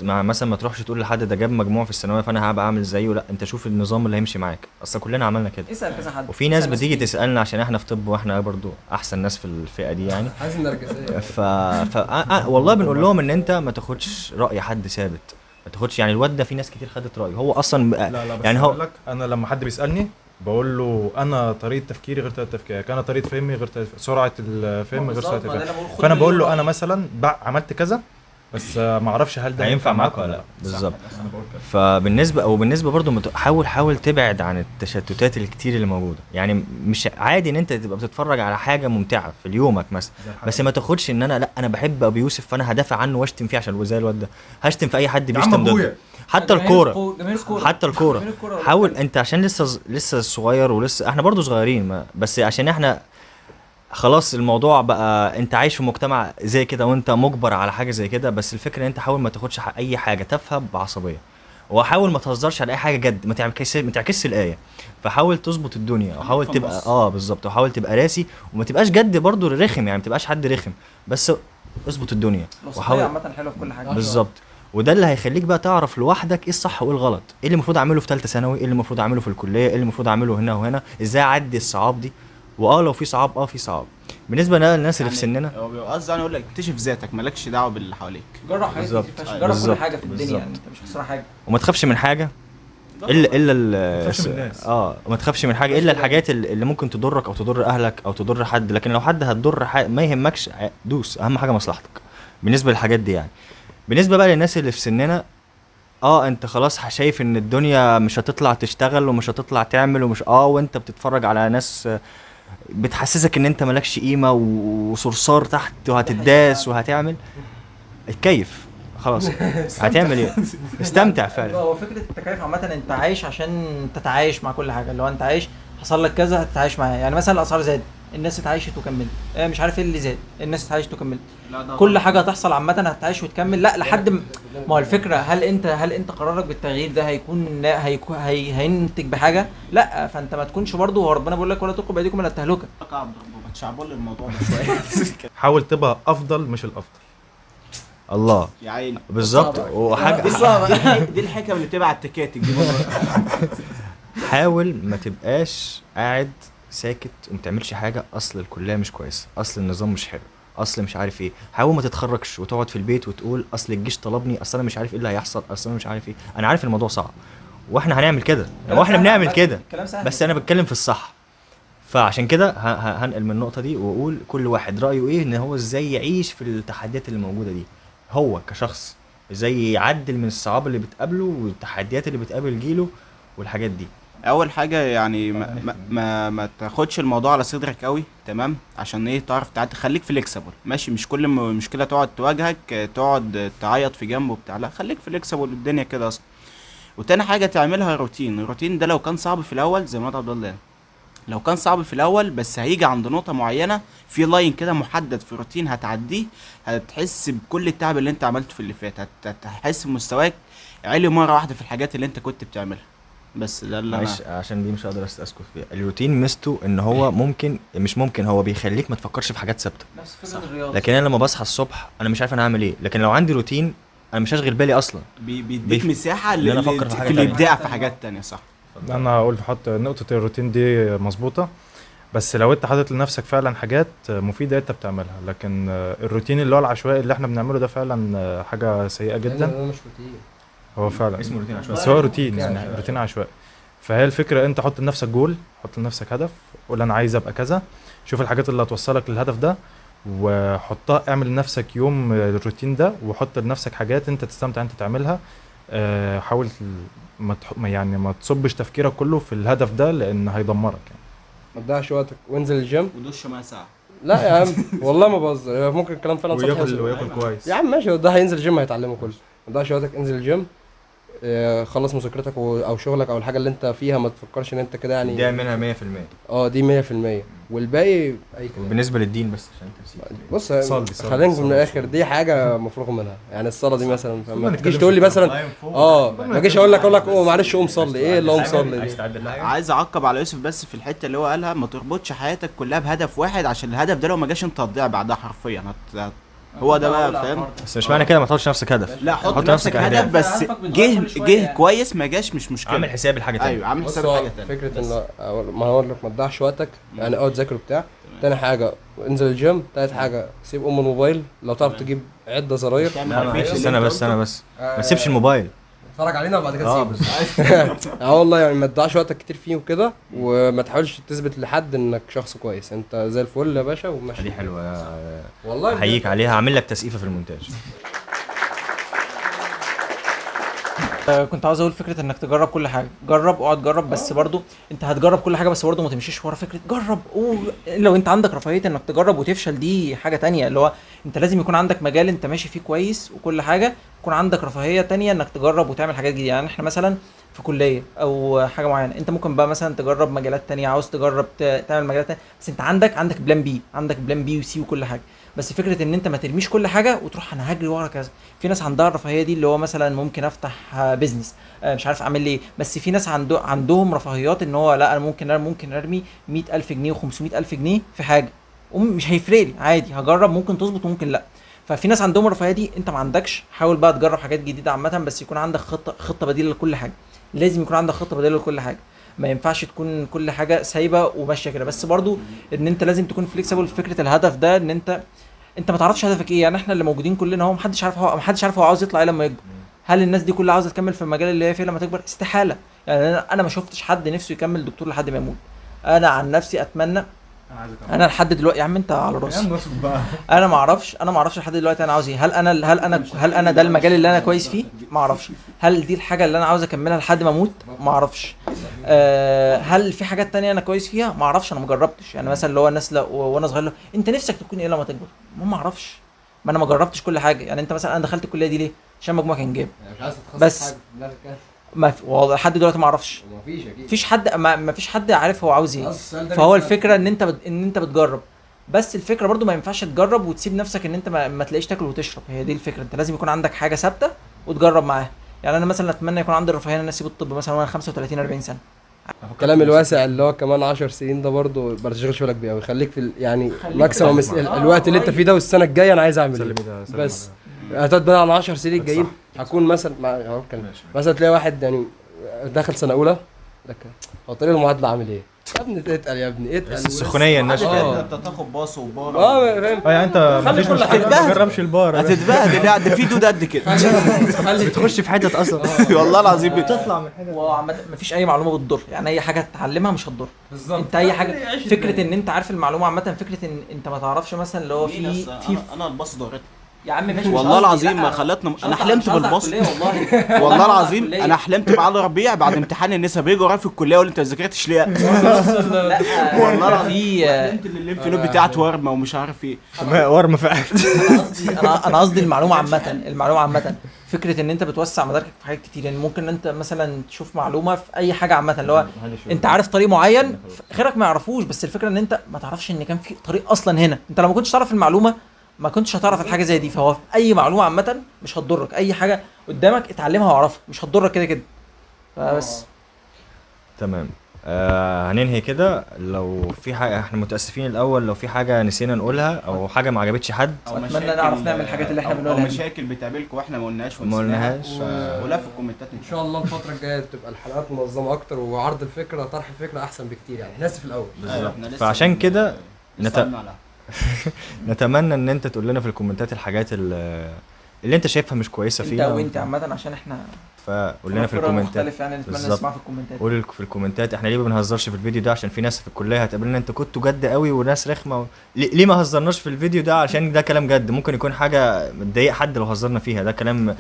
Speaker 2: مثلا ما تروحش تقول لحد ده جاب مجموع في الثانويه فانا هبقى اعمل زيه. لا انت شوف النظام اللي هيمشي معاك، اصل كلنا عملنا كده.
Speaker 1: اسال كذا حد،
Speaker 2: وفي ناس بتيجي تسالنا عشان احنا في طب واحنا برضو احسن ناس في الفئه دي يعني.
Speaker 5: عايز نرجسيه.
Speaker 2: والله بنقول لهم ان انت ما تاخدش راي حد ثابت، ما تاخدش يعني الواد ده في ناس كتير خدت رايه هو اصلا.
Speaker 4: لا بس
Speaker 2: يعني
Speaker 4: هقول لك انا لما حد بيسالني بقول له انا طريقه تفكيري غير طريقه تفكيرك، انا طريقه فهمي غير سرعه الفهم غير سرعه الفهم. فانا بقول له انا مثلا عملت كذا بس ما اعرفش هل ده
Speaker 2: هينفع معاك ولا لا بالظبط. فبالنسبه برضو حاول تبعد عن التشتتات الكتير اللي موجوده. يعني مش عادي ان انت تبقى بتتفرج على حاجه ممتعه في يومك مثلا، بس ما تاخدش ان انا لا انا بحب ابو يوسف فانا هدافع عنه واشتم فيه عشان زي الواد ده، هشتم في اي حد بيشتم ضده. حتى الكوره، حتى الكوره حاول انت عشان لسه صغير ولسه احنا برضو صغيرين بس عشان احنا خلاص الموضوع بقى انت عايش في مجتمع زي كده وانت مجبر على حاجه زي كده. بس الفكره ان انت حاول ما تاخدش اي حاجه تافهه بعصبيه، وحاول ما تهزرش على اي حاجه جد، ما تعكسش الايه. فحاول تظبط الدنيا وحاول تبقى بالظبط، وحاول تبقى راسي وما تبقاش جد برضو رخم، يعني ما تبقاش حد رخم بس اظبط الدنيا
Speaker 1: وحاول عامه حلوه في كل حاجه
Speaker 2: بالظبط. وده اللي هيخليك بقى تعرف لوحدك ايه الصح وايه الغلط، ايه اللي المفروض اعمله في ثالثه ثانوي، ايه اللي المفروض اعمله في الكليه، ايه اللي المفروض اعمله هنا وهنا، ازاي اعدي الصعاب دي. لو في صعاب في صعاب. بالنسبه للناس اللي في سننا
Speaker 3: هو بيبقى قصدي انا اقول لك اكتشف ذاتك، مالكش دعوه باللي حواليك.
Speaker 1: جرب حاجات كتير
Speaker 2: بالظبط.
Speaker 1: فشخ، جرب كل
Speaker 2: بالظبط.
Speaker 1: حاجه في الدنيا
Speaker 2: بالظبط.
Speaker 1: يعني انت مش خسران حاجه.
Speaker 2: وما تخافش من حاجه الا
Speaker 4: تخافش من الناس.
Speaker 2: ما تخافش من حاجه الا الحاجات اللي ممكن تضرك او تضر اهلك او تضر حد. لكن لو حد هتضر ما يهمكش، دوس، اهم حاجه مصلحتك بالنسبه للحاجات دي. يعني بالنسبه بقى للناس اللي في سننا انت خلاص شايف ان الدنيا مش هتطلع تشتغل ومش هتطلع تعمل ومش وانت بتتفرج على ناس بتحسسك ان انت مالكش قيمه وصرصار تحت وهتداس وهتعمل اتكيف خلاص. هتعمل ايه؟ استمتع فعلا.
Speaker 1: هو فكره التكيف عامه انت عايش عشان تتعايش مع كل حاجه. لو انت عايش حصل لك كذا هتتعايش معاه. يعني مثلا الاسعار زادت الناس اتعايشت وكملت، مش عارف ايه اللي زاد الناس اتعايشت وكملت. كل حاجه هتحصل عامه هتعيش وتكمل. لا لحد ما هو الفكره هل انت قرارك بالتغيير ده هينتج بحاجه؟ لا. فانت ما تكونش برضه، هو ربنا بيقول لك ولا تلقوا بايديكم الى التهلكه.
Speaker 3: بتشعبول الموضوع ده شويه.
Speaker 4: حاول تبقى افضل مش الافضل.
Speaker 2: الله
Speaker 3: يا عيني
Speaker 2: بالظبط. وحاجه
Speaker 3: دي دي الحكمه اللي بتبقى على التكاتك دي.
Speaker 2: حاول ما تبقاش قاعد ساكت وما تعملش حاجه. اصل الكليه مش كويسه، اصل النظام مش حلو، اصل مش عارف ايه. حاول ما تتخرجش وتقعد في البيت وتقول اصل الجيش طلبني، اصل انا مش عارف ايه اللي هيحصل، اصل انا مش عارف ايه. انا عارف الموضوع صعب واحنا هنعمل كده واحنا بنعمل كده، بس انا بتكلم في الصح. فعشان كده هنقل من النقطه دي واقول كل واحد رايه ايه ان هو ازاي يعيش في التحديات اللي موجوده دي، هو كشخص ازاي يعدل من الصعاب اللي بتقابله والتحديات اللي بتقابل جيله والحاجات دي.
Speaker 3: اول حاجه يعني ما تاخدش الموضوع على صدرك قوي، تمام؟ عشان ايه؟ تعرف تعدي، خليك فليكسبل ماشي. مش كل مشكله تقعد تواجهك تقعد تعيط في جنبه وبتاع، لا خليك فليكسبل الدنيا كده اصلا. وتاني حاجه تعملها روتين. الروتين ده لو كان صعب في الاول زي ما عبد الله، لو كان صعب في الاول بس هيجي عند نقطه معينه في لاين كده محدد في الروتين هتعديه، هتحس بكل التعب اللي انت عملته في اللي فات، هتحس بمستواك عالي مره واحده في الحاجات اللي انت كنت بتعملها. بس ده اللي
Speaker 2: معلش عشان دي مش هقدر اسكت فيها. الروتين ميزته ان هو ممكن هو بيخليك ما تفكرش في حاجات ثابته.
Speaker 1: نفس فكره الرياضه.
Speaker 2: لكن انا لما بصحى الصبح انا مش عارف انا هعمل ايه، لكن لو عندي روتين انا مش هشغل بالي اصلا.
Speaker 3: بيديك مساحه
Speaker 2: إن أنا أفكر في حاجة
Speaker 3: في
Speaker 2: تانية.
Speaker 3: الابداع في حاجات تانية. صح.
Speaker 4: انا هقول حط نقطه الروتين دي مظبوطه، بس لو انت حاطط لنفسك فعلا حاجات مفيده انت بتعملها. لكن الروتين اللي هو العشوائي اللي احنا بنعمله ده فعلا حاجه سيئه جدا.
Speaker 5: ده مش روتين.
Speaker 4: هو فعلا
Speaker 2: اسمه روتين عشوائي.
Speaker 4: بس هو روتين يعني روتين عشوائي. فهي الفكره انت حط لنفسك جول، حط لنفسك هدف، قول انا عايز ابقى كذا، شوف الحاجات اللي هتوصلك للهدف ده وحطها. اعمل لنفسك يوم الروتين ده وحط لنفسك حاجات انت تستمتع انت تعملها. حاول ما تصبش تفكيرك كله في الهدف ده لان هيدمرك يعني.
Speaker 5: ما تضيعش وقتك وانزل الجيم.
Speaker 3: ودش مع ساعه.
Speaker 5: لا يا عم والله ما بهزر، ممكن الكلام فعلا صح.
Speaker 4: وياكل كويس
Speaker 5: يا عم ماشي، ده هينزل الجيم هيتعلمه كله. ما تضيعش وقتك، انزل الجيم، خلص مذاكرتك او شغلك او الحاجه اللي انت فيها. ما تفكرش ان انت كده يعني
Speaker 2: دي منها 100%.
Speaker 5: دي 100%. والباقي اي كلام.
Speaker 2: وبالنسبه للدين بس عشان
Speaker 5: بص
Speaker 4: صلي.
Speaker 5: خلينا من الاخر، دي حاجه مفروغ منها. يعني الصلاه دي مثلا ما
Speaker 4: نتكلم
Speaker 5: تجيش
Speaker 4: في
Speaker 5: تقول لي
Speaker 4: الكلام.
Speaker 5: مثلا ما اجيش اقول لك معلش قوم صلي. ايه اللي قوم صلي دي؟
Speaker 3: عايز اعقب على يوسف بس في الحته اللي هو قالها، ما تربطش حياتك كلها بهدف واحد، عشان الهدف ده لو ما جاش انت هتضيع بعدها حرفيا. هو ده بقى فاهم.
Speaker 2: بس مش معنى كده ما تحطش نفسك هدف.
Speaker 3: لا حط نفسك هدف، بس جه كويس ما جاش مش مشكله.
Speaker 2: عامل حساب الحاجه تانية.
Speaker 3: ايوه عامل
Speaker 5: بص،
Speaker 3: حساب حاجه تانية.
Speaker 5: فكره ان ما هقول لك ما تضيعش وقتك يعني تذاكر بتاع. تاني حاجه انزل الجيم. تالت حاجه سيب الموبايل. لو تعرف تجيب عده زراير
Speaker 2: لا معلش استنى بس ما تسيبش الموبايل.
Speaker 5: اتفرج علينا وبعد كده سيبه. والله يعني ما تضيعش وقتك كتير فيه وكده، وما تحاولش تثبت لحد انك شخص كويس. انت زي الفل يا باشا وماشي.
Speaker 2: دي حلوه
Speaker 5: والله
Speaker 2: احييك عليها. هعمل لك تسقيفه في المونتاج.
Speaker 1: كنت عاوز اقول فكره انك تجرب كل حاجه، جرب اقعد جرب، بس برضو انت هتجرب كل حاجه، بس برضو ما تمشيش ورا فكره جرب. لو انت عندك رفاهيه انك تجرب وتفشل دي حاجه تانية، اللي هو انت لازم يكون عندك مجال انت ماشي فيه كويس وكل حاجه، يكون عندك رفاهيه تانية انك تجرب وتعمل حاجات جديده. يعني احنا مثلا في كليه او حاجه معينه، انت ممكن بقى مثلا تجرب مجالات تانية، عاوز تجرب تعمل مجالات تانية، بس انت عندك بلان بي، عندك بلان بي وسي وكل حاجه. بس فكره ان انت ما ترميش كل حاجه وتروح انا هجري ورا كذا. في ناس عندها الرفاهيه دي، اللي هو مثلا ممكن افتح بيزنس، مش عارف اعمل ايه. بس في ناس عندهم رفاهيات ان هو لا، انا ممكن ارمي 100,000 جنيه و500,000 جنيه في حاجه ومش هيفرق لي، عادي هجرب، ممكن تظبط وممكن لا. ففي ناس عندهم الرفاهيه دي، انت ما عندكش، حاول بقى تجرب حاجات جديده عامه، بس يكون عندك خطه بديله لكل حاجه. لازم يكون عندك خطه بديله لكل حاجه، ما ينفعش تكون كل حاجه سايبه وماشيه كده. بس برضو ان انت لازم تكون فليكسيبل في فكره الهدف ده، ان انت ما تعرفش هدفك ايه. يعني احنا اللي موجودين كلنا هو محدش عارف هو عاوز يطلع ايه لما يكبر. هل الناس دي كلها عاوزه تكمل في المجال اللي هي فيه لما تكبر؟ استحاله. يعني انا ما شفتش حد نفسه يكمل دكتور لحد ما يموت. انا عن نفسي اتمنى، انا لحد دلوقتي يا عم انت على راسي، انا ما اعرفش لحد دلوقتي انا عاوز ايه. هل انا ده المجال اللي انا كويس فيه؟ ما اعرفش. هل دي الحاجه اللي انا عاوز اكملها لحد ما اموت؟ ما اعرفش. هل في حاجات تانية انا كويس فيها؟ ما اعرفش، انا ما جربتش. يعني مثلا اللي هو الناس وانا صغير انت نفسك تكون ايه لما تكبر؟ ما اعرفش، ما انا ما جربتش كل حاجه. يعني انت مثلا، انا دخلت الكليه دي ليه؟ عشان مجموعي كان جايب،
Speaker 5: مش عايز تتخصص
Speaker 1: بس
Speaker 5: حاجه لا كده.
Speaker 1: ما في لحد دلوقتي ما اعرفش.
Speaker 5: مفيش اكيد.
Speaker 1: مفيش حد عارف هو عاوز ايه. فهو الفكره ان انت بتجرب. بس الفكره برضو ما ينفعش تجرب وتسيب نفسك ان انت ما تلاقيش تاكل وتشرب. هي دي الفكره، انت لازم يكون عندك حاجه ثابته وتجرب معاها. يعني انا مثلا اتمنى يكون عندي الرفاهيه ان انا اسيب الطب مثلا وانا 35 40 سنه.
Speaker 5: الكلام الواسع اللي هو كمان 10 سنين ده برضه ما تشغلش بالك بيه قوي، خليك في يعني ماكسيمم الوقت اللي انت فيه ده، والسنه الجايه انا عايز اعمل ايه بس. هتقعد بقى على 10 سنين الجايين هكون مثلا مثلا تلاقي واحد يعني داخل سنه اولى لك هو طريق المعادله عامل ايه؟ يا ابني اتقل، يا ابني اتقل.
Speaker 2: السخونيه الناس
Speaker 3: انت تاخد باص وبار
Speaker 5: فاهم.
Speaker 4: يعني انت
Speaker 5: خلي
Speaker 4: مفيش
Speaker 5: كل
Speaker 4: مشكله
Speaker 5: حاجة.
Speaker 4: ما تجربش البار.
Speaker 3: هتتبهدل يعني، ده في دود قد كده.
Speaker 2: بتخش في حتت اصلا
Speaker 3: والله العظيم
Speaker 2: بتطلع من حتت.
Speaker 1: مفيش اي معلومه بتضر. يعني اي حاجه تتعلمها مش هتضر.
Speaker 5: بالظبط.
Speaker 1: انت اي حاجه، فكره ان انت عارف المعلومه عامه، فكره ان انت ما تعرفش مثلا اللي هو في
Speaker 3: انا الباص ضرتني
Speaker 1: يا عم ماشي.
Speaker 3: والله العظيم ما خلتنا. انا حلمت بالباص
Speaker 1: والله
Speaker 3: والله العظيم انا حلمت بعلي ربيع بعد امتحان النسا بيجي ورايا في الكليه يقول لي انت ما ذاكرتش ليه؟
Speaker 1: لا
Speaker 3: والله العظيم
Speaker 1: في
Speaker 3: حلمت اللي الانفلوب بتاعت ورمه ومش عارف ايه.
Speaker 2: ورمه فعلا.
Speaker 1: انا قصدي المعلومه عامه، فكره ان انت بتوسع مداركك في حاجات كتير. يعني ممكن انت مثلا تشوف معلومه في اي حاجه عامه، اللي هو انت عارف طريق معين غيرك ما يعرفوش، بس الفكره ان انت ما تعرفش ان كان في طريق اصلا هنا. انت لو ما كنتش تعرف المعلومه ما كنتش هتعرف الحاجه زي دي. فهو اي معلومه عامه مش هتضرك، اي حاجه قدامك اتعلمها واعرفها مش هتضرك كده كده. فبس
Speaker 2: تمام. هننهي كده. لو في حاجه احنا متاسفين الاول لو في حاجه نسينا نقولها او حاجه ما عجبتش حد،
Speaker 1: اتمنى نعرف نعمل الحاجات اللي احنا بنقولها دي.
Speaker 3: مشاكل بتقابلكم واحنا ما قلناهاش
Speaker 2: ما قلناهاش.
Speaker 3: ولا في الكومنتات
Speaker 5: ان شاء الله الفتره الجايه تبقى الحلقات منظمه اكتر، وعرض الفكره طرح الفكره احسن بكتير. يعني احنا لسه في الاول.
Speaker 2: فعشان كده نتمنى ان انت تقول لنا في الكومنتات الحاجات اللي انت شايفها مش كويسه
Speaker 1: انت
Speaker 2: فيها،
Speaker 1: وانت عامه، عشان احنا
Speaker 2: فقول لنا في
Speaker 1: رأي
Speaker 2: الكومنتات.
Speaker 1: مختلف. يعني نتمنى
Speaker 2: بالظبط.
Speaker 1: نسمع في الكومنتات.
Speaker 2: قول في الكومنتات احنا ليه ما بنهزرش في الفيديو ده، عشان في ناس في الكليه هتقابلنا انتوا كنتوا جد قوي وناس رخمه ليه ما هزرناش في الفيديو ده؟ عشان ده كلام جد، ممكن يكون حاجه متضايق حد لو هزرنا فيها. ده كلام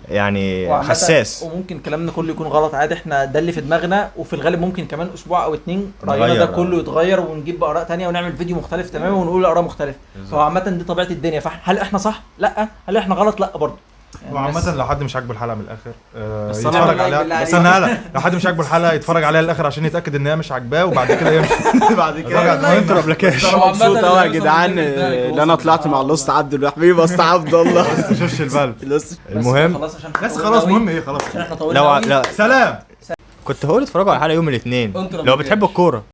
Speaker 2: يعني
Speaker 1: وعامة
Speaker 2: حساس.
Speaker 1: وممكن كلامنا كله يكون غلط عادي. احنا ده اللي في دماغنا، وفي الغالب ممكن كمان اسبوع او 2 راينا ده
Speaker 2: نغير.
Speaker 1: كله يتغير ونجيب اراء تانية ونعمل فيديو مختلف تماما ونقول اراء مختلفه. فهو عامه دي طبيعه الدنيا. هل احنا صح؟ لا. هل احنا غلط؟ لا برضه. يعني
Speaker 4: وعامة لو حد مش عاجبه الحلقه من الاخر
Speaker 1: بس
Speaker 4: يتفرج
Speaker 1: طبعاً
Speaker 4: عليها.
Speaker 1: بالله
Speaker 4: بس
Speaker 1: عليك.
Speaker 4: انا لو حد مش عاجبه الحلقه يتفرج عليها للاخر عشان يتاكد ان هي مش عاجباه، وبعد كده يمشي.
Speaker 3: بعد
Speaker 4: كده انتوا ابلكاش.
Speaker 3: انا مبسوط قوي يا جدعان ان انا طلعت مع الوسط عبد الحبيب وسط عبد الله.
Speaker 4: شوش البلد.
Speaker 2: المهم
Speaker 1: خلاص عشان
Speaker 4: بس خلاص مهم ايه خلاص.
Speaker 1: عشان احنا طولنا
Speaker 2: لو
Speaker 1: قوي.
Speaker 2: لا
Speaker 4: سلام.
Speaker 2: كنت هقول اتفرجوا على الحلقه يوم الاثنين
Speaker 5: انتوا
Speaker 2: لو بتحبوا الكوره.